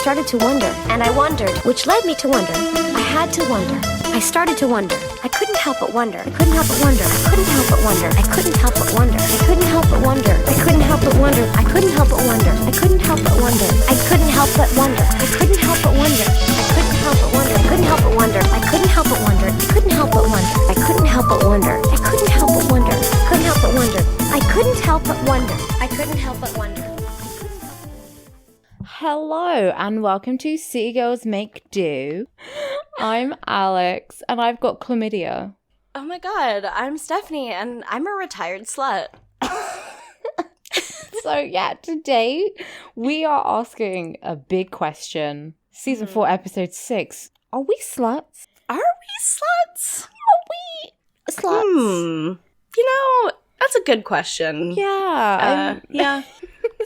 started to wonder, and I wondered, which led me to wonder. I had to wonder. I started to wonder. I couldn't help but wonder. I couldn't help but wonder. I couldn't help but wonder. I couldn't help but wonder. I couldn't help but wonder. I couldn't help but wonder. I couldn't help but wonder. I couldn't help but wonder. I couldn't help but wonder. I couldn't help but wonder. I couldn't help but wonder. I couldn't help but wonder. I couldn't help but wonder. I couldn't help but wonder. I couldn't help but wonder. I couldn't help but wonder. I couldn't help but wonder. I couldn't help but wonder. I couldn't help but wonder. Hello and welcome to City Girls Make Do. I'm Alex and I've got chlamydia. Oh my god, I'm Stephanie and I'm a retired slut. So yeah, today we are asking a big question. Season 4, episode 6. Are we sluts? Are we sluts? Are we sluts? You know, that's a good question. Yeah. Yeah.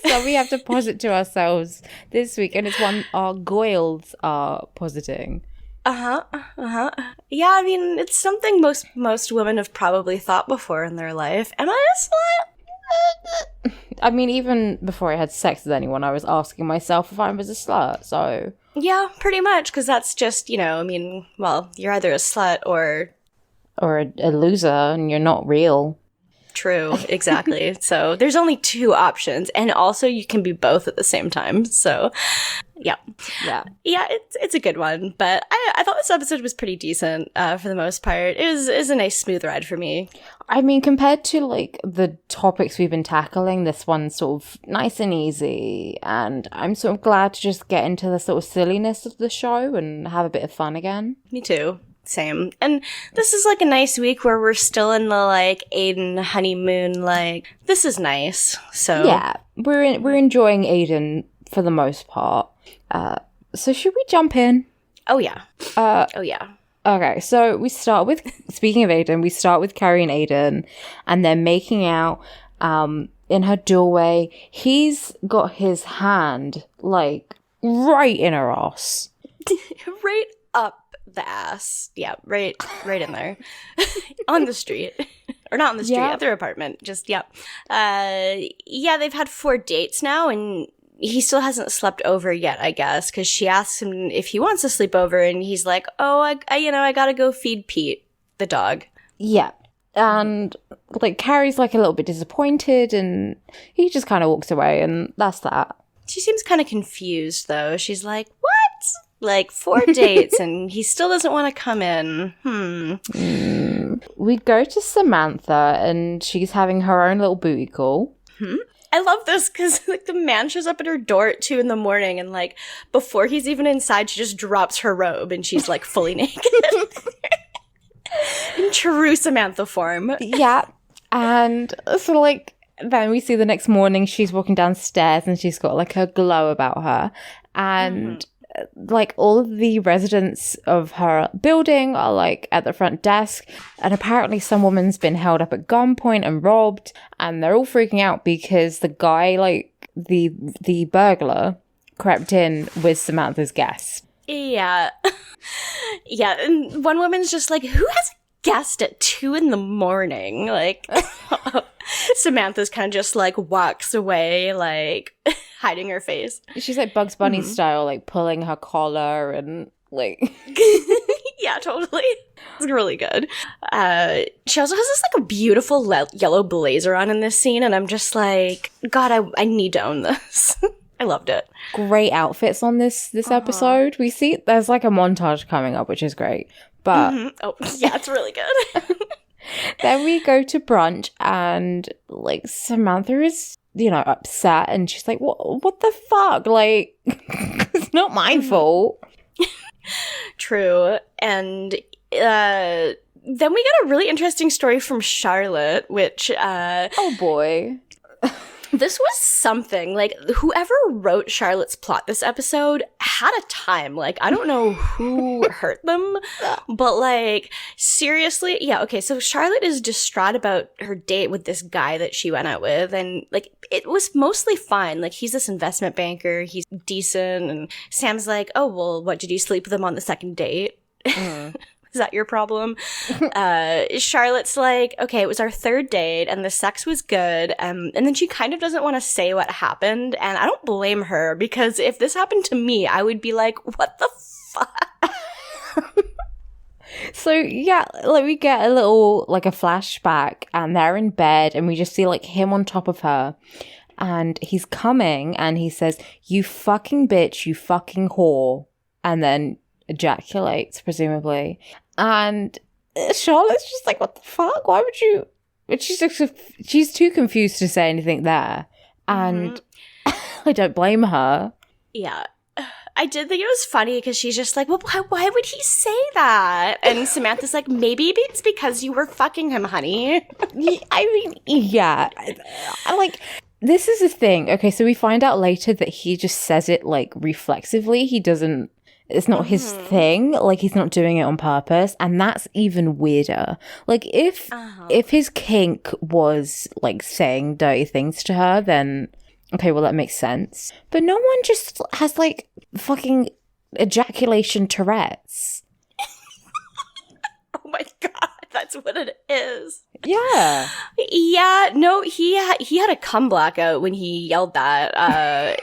So we have to posit to ourselves this week, and it's one our goyles are positing. Yeah, I mean, it's something most women have probably thought before in their life. Am I a slut? I mean, even before I had sex with anyone, I was asking myself if I was a slut, so... Yeah, pretty much, because that's just, you know, I mean, well, you're either a slut or... Or a loser, and you're not real. True, exactly. So there's only two options, and also you can be both at the same time. So, yeah, it's a good one. But I thought this episode was pretty decent for the most part. It was a nice smooth ride for me. I mean, compared to like the topics we've been tackling, this one's sort of nice and easy, and I'm sort of glad to just get into the sort of silliness of the show and have a bit of fun again. Me too. Same. And this is like a nice week where we're still in the like Aidan honeymoon, like this is nice. So yeah, we're enjoying Aidan for the most part. So should we jump in? Oh yeah. Okay, so we start with, speaking of Aidan, we start with Carrie and Aidan, and they're making out in her doorway. He's got his hand like right in her ass. Right up the ass. Yeah, right in there. On the street. Or not on the street, at their apartment. Just, yeah, they've had 4 dates now, and he still hasn't slept over yet, I guess, because she asks him if he wants to sleep over, and he's like, oh, I gotta go feed Pete, the dog. Yeah. And, like, Carrie's, like, a little bit disappointed, and he just kind of walks away, and that's that. She seems kind of confused, though. She's like, what? Like, 4 dates, and he still doesn't want to come in. We go to Samantha, and she's having her own little booty call. I love this, because, like, the man shows up at her door at 2 a.m, and, like, before he's even inside, she just drops her robe, and she's, like, fully naked. In true Samantha form. Yeah. And so, like, then we see the next morning she's walking downstairs, and she's got, like, a glow about her. And... like all of the residents of her building are like at the front desk, and apparently some woman's been held up at gunpoint and robbed, and they're all freaking out because the guy, like the burglar, crept in with Samantha's guest. Yeah. Yeah, and one woman's just like, who has a guest at 2 a.m? Like, Samantha's kind of just like walks away, like hiding her face. She's like Bugs Bunny style, like pulling her collar and like yeah, totally. It's really good. She also has this like a beautiful yellow blazer on in this scene, and I'm just like, God, I need to own this. I loved it. Great outfits on this episode. We see there's like a montage coming up, which is great. But oh yeah, it's really good. Then we go to brunch, and like Samantha is, you know, upset, and she's like, what the fuck? Like, it's not my fault. True. And then we get a really interesting story from Charlotte, which oh boy. This was something. Like, whoever wrote Charlotte's plot this episode had a time. Like, I don't know who hurt them, but, like, seriously, yeah, okay, so Charlotte is distraught about her date with this guy that she went out with, and, like, it was mostly fine. Like, he's this investment banker, he's decent, and Sam's like, oh, well, what, did you sleep with him on the second date? Is that your problem? Charlotte's like, okay, it was our third date and the sex was good. And then she kind of doesn't want to say what happened. And I don't blame her, because if this happened to me, I would be like, what the fuck? So yeah, like we get a little, like a flashback, and they're in bed and we just see like him on top of her, and he's coming and he says, "You fucking bitch, you fucking whore," and then ejaculates, presumably. And Charlotte's just like, what the fuck? Why would you? But she's too confused to say anything there. And I don't blame her. Yeah. I did think it was funny because she's just like, well, why would he say that? And Samantha's like, maybe it's because you were fucking him, honey. I mean, yeah. I like, this is the thing. Okay, so we find out later that he just says it like reflexively. He doesn't, it's not his thing. Like, he's not doing it on purpose. And that's even weirder. Like, if his kink was like saying dirty things to her, then okay, well, that makes sense. But no one just has, like, fucking ejaculation Tourette's. Oh my god, that's what it is. Yeah. Yeah, no, he had a cum blackout when he yelled that.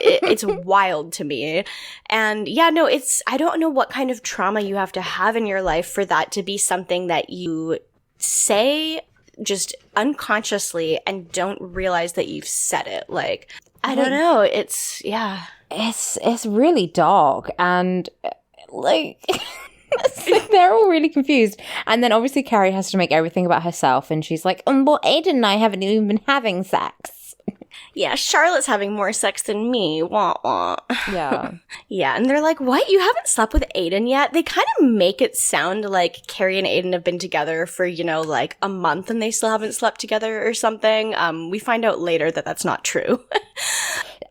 It's wild to me. And yeah, no, I don't know what kind of trauma you have to have in your life for that to be something that you say just unconsciously and don't realize that you've said it. Like, I don't know. It's really dark, and like, it's like they're all really confused. And then obviously Carrie has to make everything about herself, and she's like, well, Aidan and I haven't even been having sex. Yeah, Charlotte's having more sex than me. Wah, wah. Yeah. Yeah, and they're like, what? You haven't slept with Aidan yet? They kind of make it sound like Carrie and Aidan have been together for, like a month and they still haven't slept together or something. We find out later that that's not true.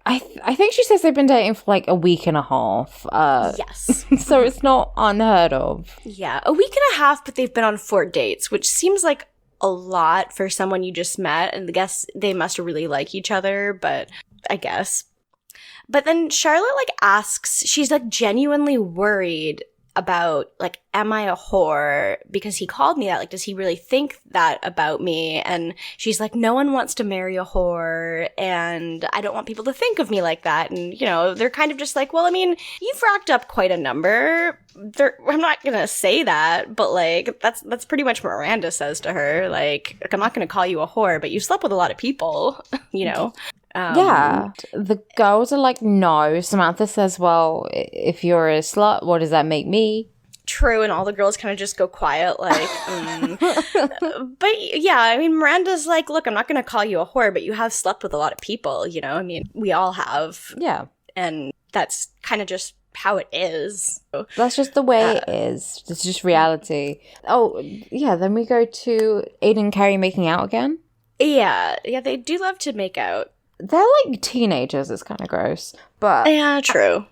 I think she says they've been dating for like a week and a half. Yes. So it's not unheard of. Yeah, a week and a half, but they've been on 4 dates, which seems like a lot for someone you just met, and I guess they must really like each other, but I guess. But then Charlotte like asks, she's like genuinely worried about like, am I a whore? Because he called me that. Like, does he really think that about me? And she's like, no one wants to marry a whore, and I don't want people to think of me like that. And, they're kind of just like, well, I mean, you've racked up quite a number. I'm not gonna say that, but like, that's pretty much what Miranda says to her. Like I'm not gonna call you a whore, but you slept with a lot of people, Yeah. The girls are like, no. Samantha says, well, if you're a slut, what does that make me? True, and all the girls kind of just go quiet, like, But yeah, I mean, Miranda's like, look, I'm not going to call you a whore, but you have slept with a lot of people, I mean, we all have. Yeah. And that's kind of just how it is. That's just the way it is. It's just reality. Oh, yeah, then we go to Aidan and Carrie making out again. Yeah, they do love to make out. They're like teenagers. It's kind of gross. But yeah, true.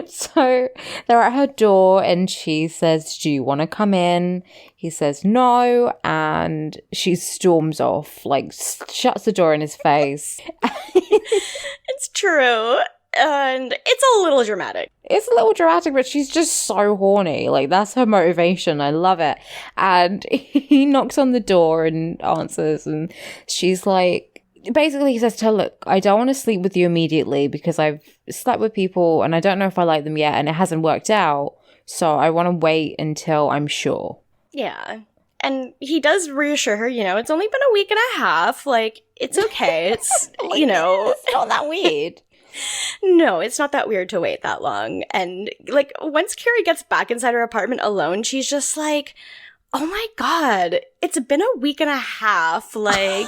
So they're at her door and she says, do you want to come in? He says no, and she storms off, like shuts the door in his face. It's true. And it's a little dramatic. It's a little dramatic, but she's just so horny. Like, that's her motivation. I love it. And he knocks on the door and answers, and she's like, basically, he says to her, look, I don't want to sleep with you immediately because I've slept with people and I don't know if I like them yet and it hasn't worked out. So I want to wait until I'm sure. Yeah. And he does reassure her, it's only been a week and a half. Like, it's okay. It's, like, it's not that weird. No, it's not that weird to wait that long. And, like, once Carrie gets back inside her apartment alone, she's just like, oh my god, it's been a week and a half. Like,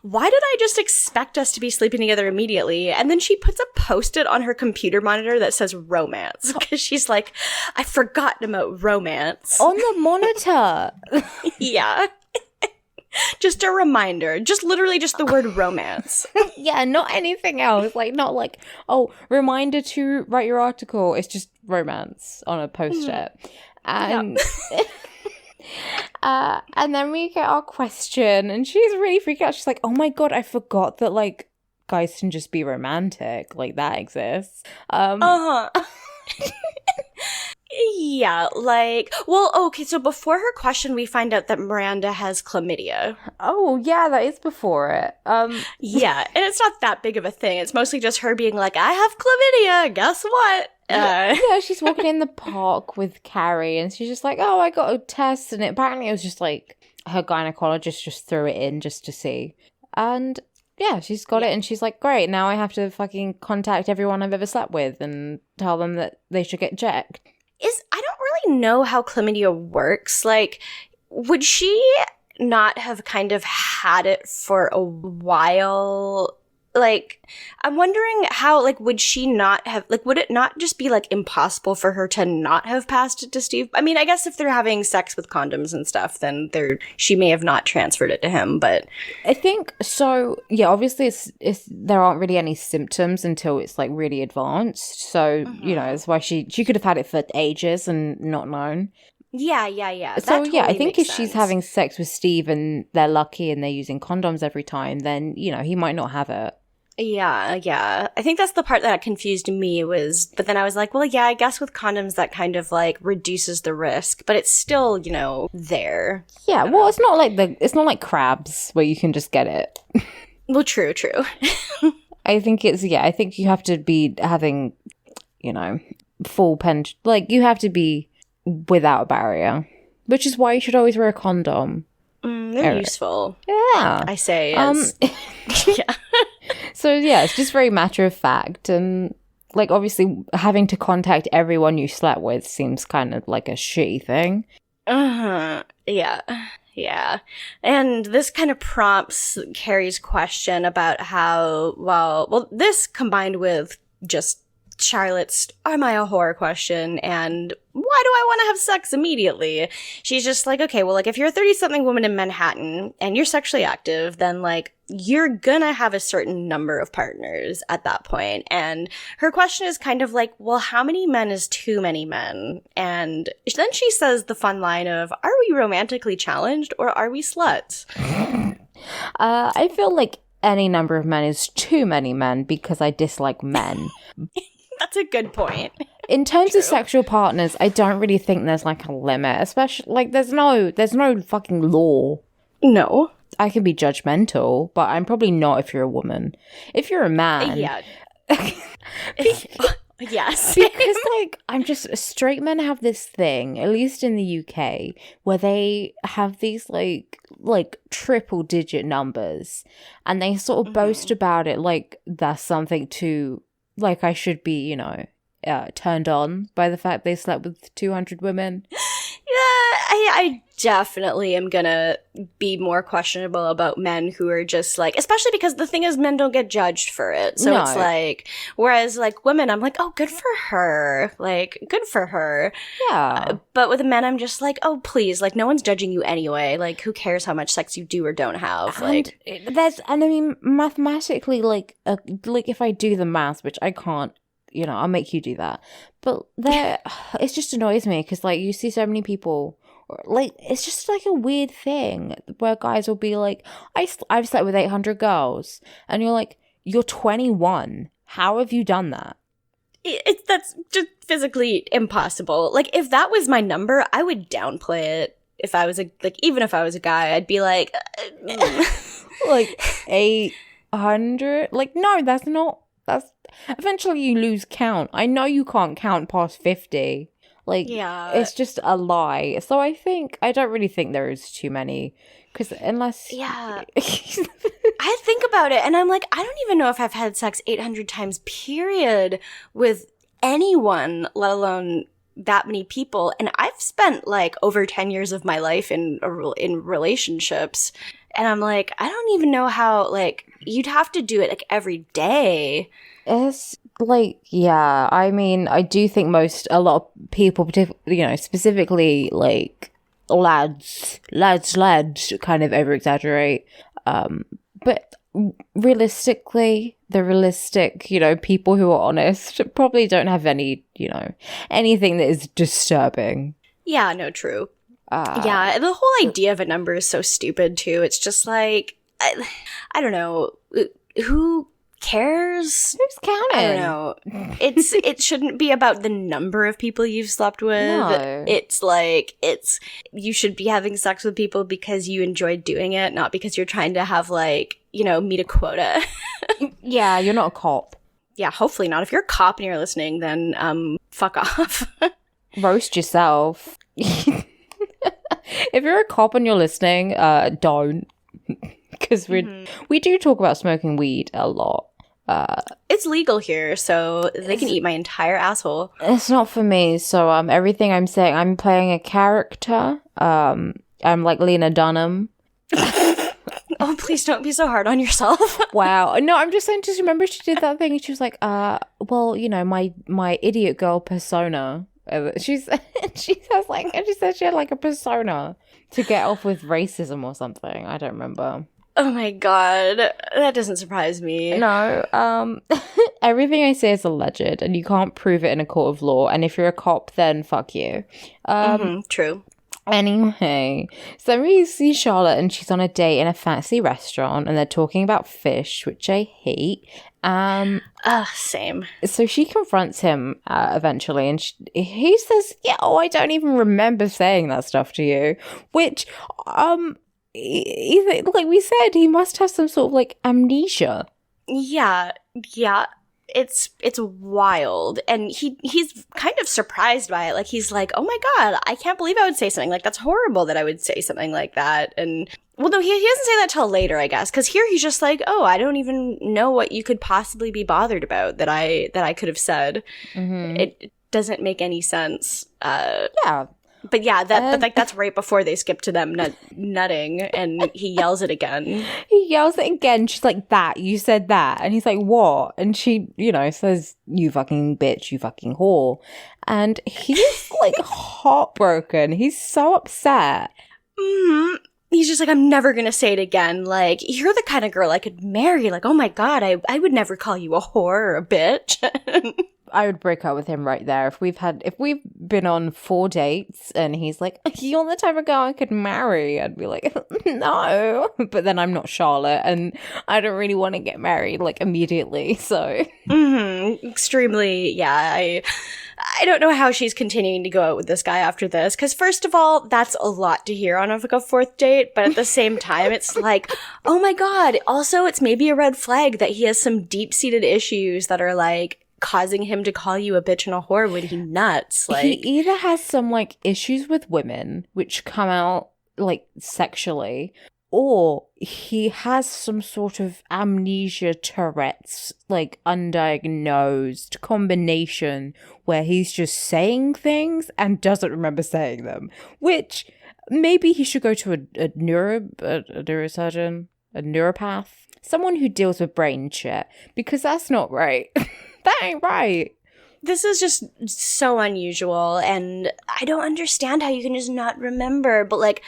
why did I just expect us to be sleeping together immediately? And then she puts a Post-it on her computer monitor that says romance. Because she's like, I've forgotten about romance. On the monitor. Yeah. Just a reminder. Just literally just the word romance. Yeah, not anything else. Like, not like, oh, reminder to write your article. It's just romance on a Post-it. And... Yep. And then we get our question, and she's really freaked out. She's like, oh my god, I forgot that, like, guys can just be romantic. Like, that exists. Yeah, like, well, okay, so before her question, we find out that Miranda has chlamydia. Oh, yeah, that is before it. Yeah, and it's not that big of a thing. It's mostly just her being like, I have chlamydia, guess what? Yeah, she's walking in the park with Carrie, and she's just like, oh, I got a test, and apparently it was just like, her gynecologist just threw it in just to see. And yeah, she's got it, and she's like, great, now I have to fucking contact everyone I've ever slept with and tell them that they should get checked. I don't really know how chlamydia works. Like, would she not have kind of had it for a while? Like, I'm wondering how, like, would she not have, like, would it not just be, like, impossible for her to not have passed it to Steve? I mean, I guess if they're having sex with condoms and stuff, then she may have not transferred it to him, but... I think, so, yeah, obviously there aren't really any symptoms until it's, like, really advanced, so, you know, that's why she could have had it for ages and not known. Yeah. So, totally yeah, I think if makes she's sense. having sex with Steve and they're lucky and they're using condoms every time, then, you know, he might not have it. Yeah. I think that's the part that confused me but then I was like, well, yeah, I guess with condoms that kind of like reduces the risk, but it's still, you know, there. Yeah, well, it's not like crabs where you can just get it. Well, true. I think you have to be having, you know, like you have to be without a barrier, which is why you should always wear a condom. They're useful. Yeah. I say as... yeah. So, yeah, it's just very matter of fact. And, like, obviously, having to contact everyone you slept with seems kind of like a shitty thing. Yeah. And this kind of prompts Carrie's question about how, well, this combined with just Charlotte's "Am I a whore?" question and why do I want to have sex immediately? She's just like, okay, well, like, if you're a 30-something woman in Manhattan and you're sexually active, then, like, you're gonna have a certain number of partners at that point. And her question is kind of like, well, how many men is too many men? And then she says the fun line of, are we romantically challenged or are we sluts? I feel like any number of men is too many men because I dislike men. That's a good point. In terms of sexual partners, I don't really think there's like a limit, especially like there's no fucking law. No. I can be judgmental, but I'm probably not if you're a woman. If you're a man. Yeah. Yes. Because like straight men have this thing, at least in the UK, where they have these like triple digit numbers and they sort of boast about it like that's something to like I should be, you know, turned on by the fact they slept with 200 women. Yeah, I definitely am gonna be more questionable about men who are just like, especially because the thing is men don't get judged for it. So it's like, whereas like women, I'm like, oh, good for her. Like, good for her. Yeah. But with men, I'm just like, oh, please. Like, no one's judging you anyway. Like, who cares how much sex you do or don't have? Like, and I mean, mathematically, like if I do the math, which I can't, you know, I'll make you do that. But it just annoys me because, like, you see so many people, like, it's just, like, a weird thing where guys will be like, I've slept with 800 girls. And you're like, you're 21. How have you done that? That's just physically impossible. Like, if that was my number, I would downplay it. If I was even if I was a guy, I'd be like, like, 800? Like, no, that's eventually you lose count. I know you can't count past 50. Like, yeah. It's just a lie. So I don't really think there is too many. Because unless... Yeah. I think about it and I'm like, I don't even know if I've had sex 800 times, period, with anyone, let alone that many people. And I've spent, like, over 10 years of my life in relationships. And I'm like, I don't even know how, like, you'd have to do it, like, every day. It's like, yeah, I mean, I do think a lot of people, you know, specifically like lads kind of over exaggerate. But realistically, the realistic, you know, people who are honest probably don't have any, you know, anything that is disturbing. Yeah, no, true. Yeah, the whole idea of a number is so stupid too. It's just like, I don't know, who cares? Who's counting? I don't know. It shouldn't be about the number of people you've slept with. No. It's you should be having sex with people because you enjoy doing it, not because you're trying to have meet a quota. Yeah, you're not a cop. Yeah, hopefully not. If you're a cop and you're listening, then fuck off. Roast yourself. If you're a cop and you're listening, don't. Because we do talk about smoking weed a lot. It's legal here, so they can eat my entire asshole. It's not for me. So everything I'm saying, I'm playing a character. I'm like Lena Dunham. Oh, please don't be so hard on yourself. Wow. No, I'm just saying, just remember she did that thing and she was like, well, my idiot girl persona. She said she had like a persona to get off with racism or something. I don't remember. Oh my god, that doesn't surprise me. No, everything I say is alleged and you can't prove it in a court of law. And if you're a cop, then fuck you. True. Anyway, so we see Charlotte and she's on a date in a fancy restaurant and they're talking about fish, which I hate. Same. So she confronts him eventually and he says, yeah, I don't even remember saying that stuff to you, which, either, like we said, he must have some sort of like amnesia. Yeah. It's wild, and he's kind of surprised by it. Like, he's like, oh my god, I can't believe I would say something like that's horrible that I would say something like that. And well, no, he doesn't say that till later, I guess, because here he's just like, oh, I don't even know what you could possibly be bothered about that I could have said. It doesn't make any sense. Yeah. But yeah, that's right before they skip to them nutting, and he yells it again. He yells it again. She's like, that, you said that. And he's like, what? And she, says, you fucking bitch, you fucking whore. And he's like heartbroken. He's so upset. Mm-hmm. He's just like, I'm never going to say it again. Like, you're the kind of girl I could marry. Like, oh my god, I would never call you a whore or a bitch. I would break up with him right there. If we've been on 4 dates and he's like, you're the type of girl I could marry, I'd be like, no. But then I'm not Charlotte and I don't really want to get married like immediately. So extremely, yeah. I don't know how she's continuing to go out with this guy after this, because first of all, that's a lot to hear on like a 4th date, but at the same time, it's like, oh my god. Also, it's maybe a red flag that he has some deep-seated issues that are like causing him to call you a bitch and a whore when he nuts. Like, he either has some like issues with women which come out like sexually, or he has some sort of amnesia, Tourette's, like undiagnosed combination where he's just saying things and doesn't remember saying them, which maybe he should go to a neurosurgeon, a neuropath, someone who deals with brain shit, because that's not right. That ain't right. This is just so unusual, and I don't understand how you can just not remember. But like,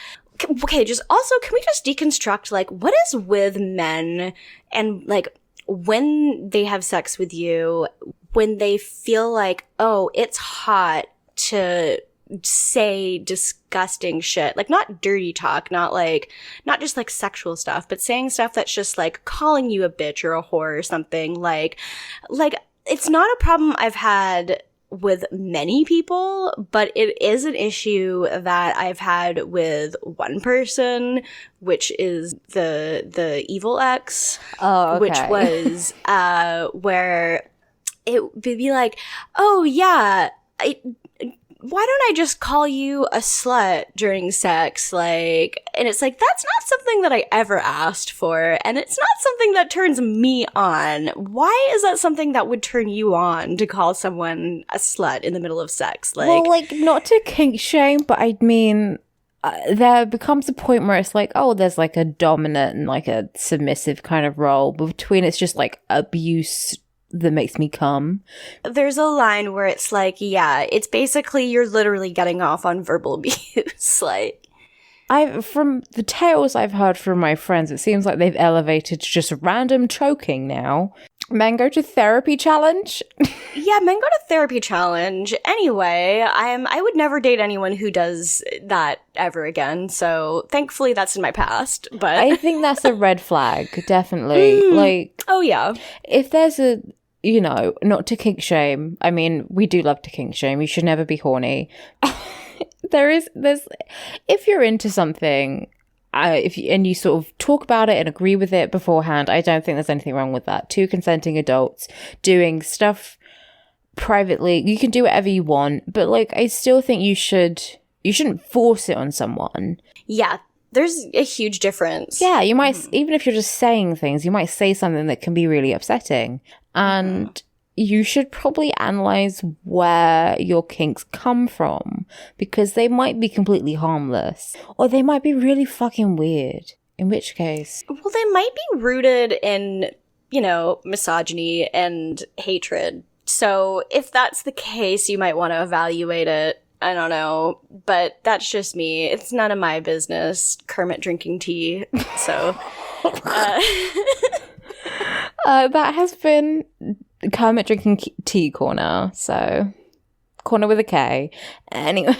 okay, just also, can we just deconstruct, like, what is with men and like when they have sex with you, when they feel like, oh, it's hot to say disgusting shit, like not dirty talk, not just like sexual stuff, but saying stuff that's just like calling you a bitch or a whore or something, like it's not a problem I've had with many people, but it is an issue that I've had with one person, which is the evil ex. Oh, okay. Which was where it would be like, oh yeah, why don't I just call you a slut during sex? Like, and it's like, that's not something that I ever asked for, and it's not something that turns me on. Why is that something that would turn you on, to call someone a slut in the middle of sex? Like, well, like, not to kink shame, but I mean, there becomes a point where it's like, oh, there's like a dominant and like a submissive kind of role. Between it's just like abuse that makes me come. There's a line where it's like, yeah, it's basically you're literally getting off on verbal abuse. Like, from the tales I've heard from my friends, it seems like they've elevated to just random choking now. Men go to therapy challenge. Yeah, men go to therapy challenge. Anyway, I would never date anyone who does that ever again. So thankfully that's in my past. But I think that's a red flag, definitely. Like, oh yeah. if there's a, you know, not to kink shame. I mean, we do love to kink shame. You should never be horny. there's if you're into something, and you sort of talk about it and agree with it beforehand, I don't think there's anything wrong with that. Two consenting adults doing stuff privately, you can do whatever you want, but like, I still think you shouldn't force it on someone. Yeah, there's a huge difference. Yeah, you might, even if you're just saying things, you might say something that can be really upsetting. And you should probably analyze where your kinks come from, because they might be completely harmless, or they might be really fucking weird, in which case... Well, they might be rooted in, you know, misogyny and hatred. So if that's the case, you might want to evaluate it. I don't know, but that's just me. It's none of my business. Kermit drinking tea, so... that has been Kermit drinking tea corner, so corner with a K. Anyway.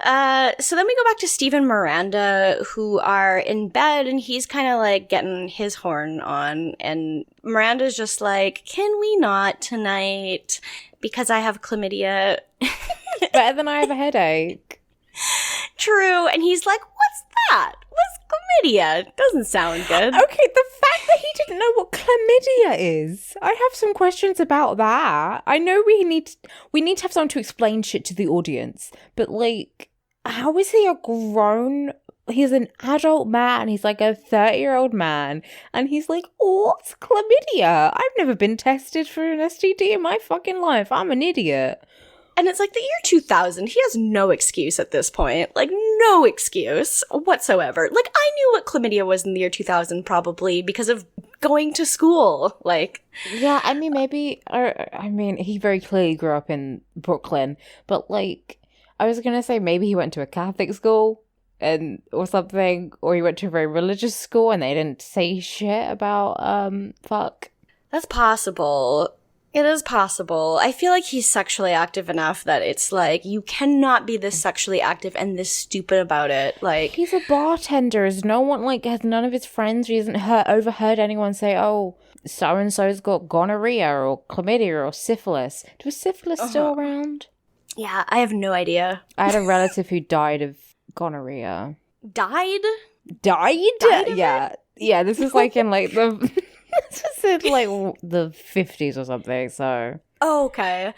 So then we go back to Steve and Miranda, who are in bed, and he's kind of like getting his horn on, and Miranda's just like, can we not tonight? Because I have chlamydia. Better than I have a headache. True. And he's like, what's that? What's chlamydia? Doesn't sound good. Okay, the fact that he didn't know what chlamydia is, I have some questions about that. I know we need to have someone to explain shit to the audience, but like, how is he he's an adult man, he's like a 30-year-old man, and he's like, oh, what's chlamydia? I've never been tested for an STD in my fucking life. I'm an idiot. And it's like the year 2000. He has no excuse at this point. Like, no excuse whatsoever. Like, I knew what chlamydia was in the year 2000 probably because of going to school. Like, yeah, I mean, he very clearly grew up in Brooklyn, but like, I was gonna say maybe he went to a Catholic school or something, or he went to a very religious school and they didn't say shit about fuck. That's possible. It is possible. I feel like he's sexually active enough that it's like, you cannot be this sexually active and this stupid about it. Like, he's a bartender. Has none of his friends, or he hasn't overheard anyone say, oh, so-and-so's got gonorrhea or chlamydia or syphilis. Was syphilis still around? Yeah, I have no idea. I had a relative who died of gonorrhea. Died? Died? Yeah. It? Yeah, this is like in like the... This was in like the 50s or something, so... Oh, okay.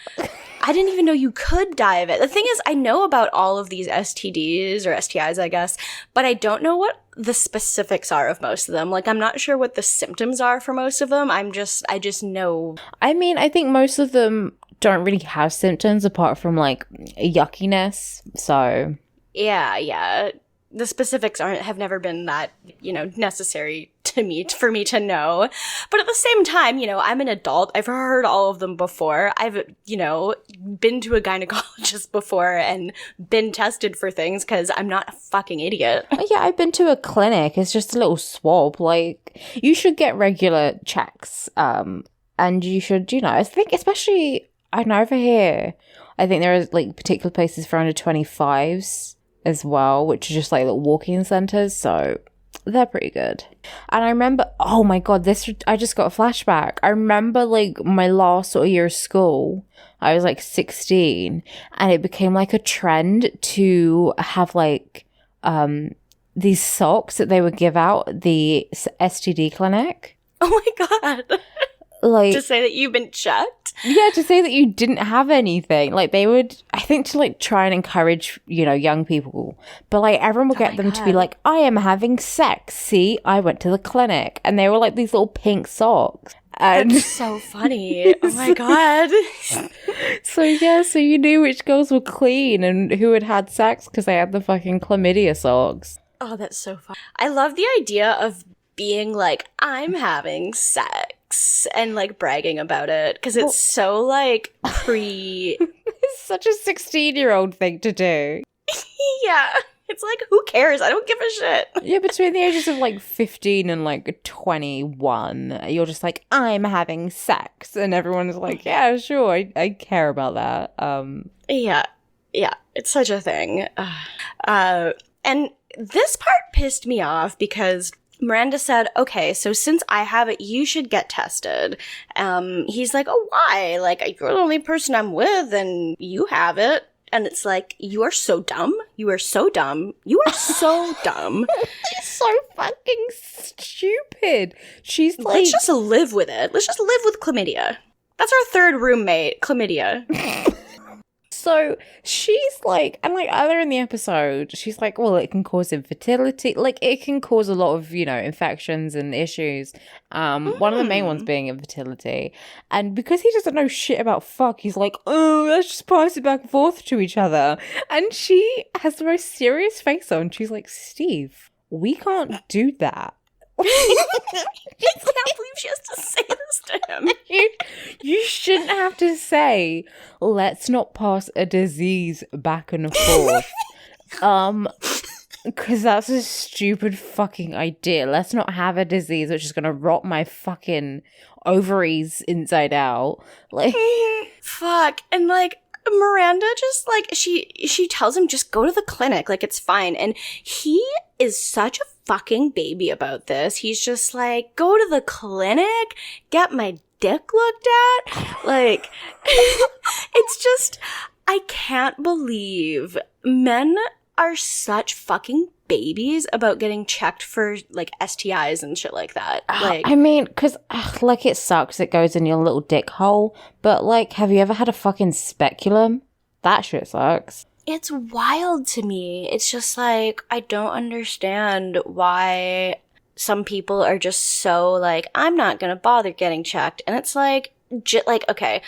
I didn't even know you could die of it. The thing is, I know about all of these STDs or STIs, I guess, but I don't know what the specifics are of most of them. Like, I'm not sure what the symptoms are for most of them. I just know. I mean, I think most of them don't really have symptoms apart from like yuckiness, so... Yeah. The specifics have never been that, necessary for me to know. But at the same time, I'm an adult. I've heard all of them before. I've, been to a gynecologist before and been tested for things because I'm not a fucking idiot. Yeah, I've been to a clinic. It's just a little swab. Like, you should get regular checks. And you should, I think especially, I know over here, I think there are like particular places for under 25s. As well, which are just like little walk-in centers, so they're pretty good. And I remember, oh my god, I just got a flashback. I remember like my last sort of year of school, I was like 16, and it became like a trend to have like these socks that they would give out at the STD clinic. Oh my god. Like, to say that you've been checked? Yeah, to say that you didn't have anything. Like, they would, I think, to like try and encourage, young people. But like, everyone would get them to be like, I am having sex. See, I went to the clinic. And they were like these little pink socks. And that's so funny. Oh my god. So you knew which girls were clean and who had had sex because they had the fucking chlamydia socks. Oh, that's so fun. I love the idea of being like, I'm having sex. And like bragging about it because it's so like it's such a 16-year-old thing to do. Yeah. It's like, who cares? I don't give a shit. Yeah, between the ages of like 15 and like 21, you're just like, I'm having sex. And everyone's like, yeah, sure, I care about that. Yeah, it's such a thing. And this part pissed me off because Miranda said, okay, so since I have it, you should get tested. He's like, oh, why? Like, you're the only person I'm with and you have it. And it's like, you are so dumb. You are so dumb. You are so dumb. She's so fucking stupid. She's like... Let's just live with it. Let's just live with chlamydia. That's our third roommate, chlamydia. So she's like, and like earlier in the episode, she's like, well, it can cause infertility. Like, it can cause a lot of, infections and issues. One of the main ones being infertility. And because he doesn't know shit about fuck, he's like, oh, let's just pass it back and forth to each other. And she has the most serious face on. She's like, Steve, we can't do that. I can't believe she has to say this to him. You shouldn't have to say, let's not pass a disease back and forth. Because that's a stupid fucking idea. Let's not have a disease which is going to rot my fucking ovaries inside out. Like, fuck. And like, Miranda just like, she tells him just go to the clinic. Like, it's fine. And he is such a fucking baby about this. He's just like, go to the clinic, get my dick looked at. Like, it's just, I can't believe men are such fucking babies about getting checked for like STIs and shit like that. Like, I mean, because like, it sucks it goes in your little dick hole, but like, have you ever had a fucking speculum? That shit sucks. It's wild to me. It's just like, I don't understand why some people are just so like, I'm not gonna bother getting checked. And it's like, okay.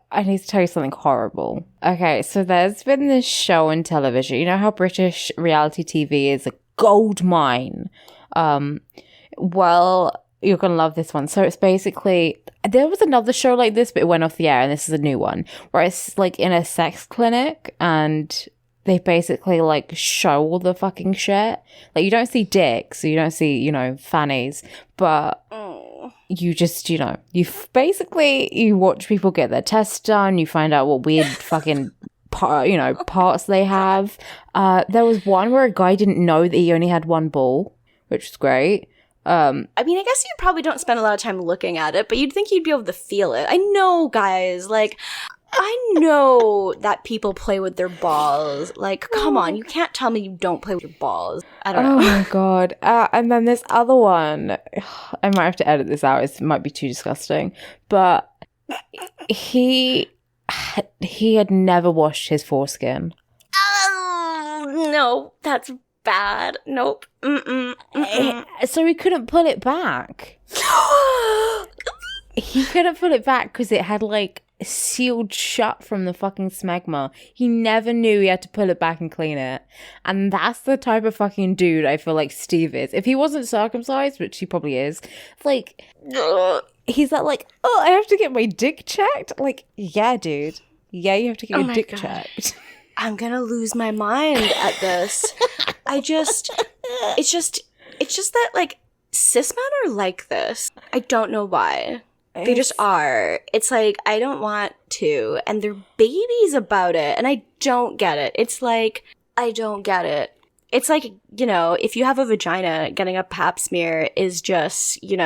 I need to tell you something horrible. Okay, so there's been this show on television. You know how British reality TV is a gold mine? Well, you're gonna love this one. So it's basically, there was another show like this, but it went off the air, and this is a new one, where it's like in a sex clinic, and they basically like show all the fucking shit. Like, you don't see dicks, so you don't see, fannies, but you just, you basically, you watch people get their tests done, you find out what weird fucking parts they have. There was one where a guy didn't know that he only had one ball, which was great. I mean, I guess you probably don't spend a lot of time looking at it, but you'd think you'd be able to feel it. I know, guys, like, I know that people play with their balls. Like, come on, you can't tell me you don't play with your balls. I don't know. Oh my god. And then this other one, I might have to edit this out, it might be too disgusting, but he had never washed his foreskin. Oh, no, that's bad. Nope. So he couldn't pull it back. He couldn't pull it back because it had like sealed shut from the fucking smegma. He never knew he had to pull it back and clean it. And that's the type of fucking dude I feel like Steve is. If he wasn't circumcised, which he probably is, like, he's that like, oh, I have to get my dick checked? Like, yeah, dude. Yeah, you have to get your dick checked. I'm gonna lose my mind at this. It's just that, like, cis men are like this. I don't know why. They just are. It's like, I don't want to. And they're babies about it. And I don't get it. It's like, I don't get it. It's like, if you have a vagina, getting a pap smear is just, you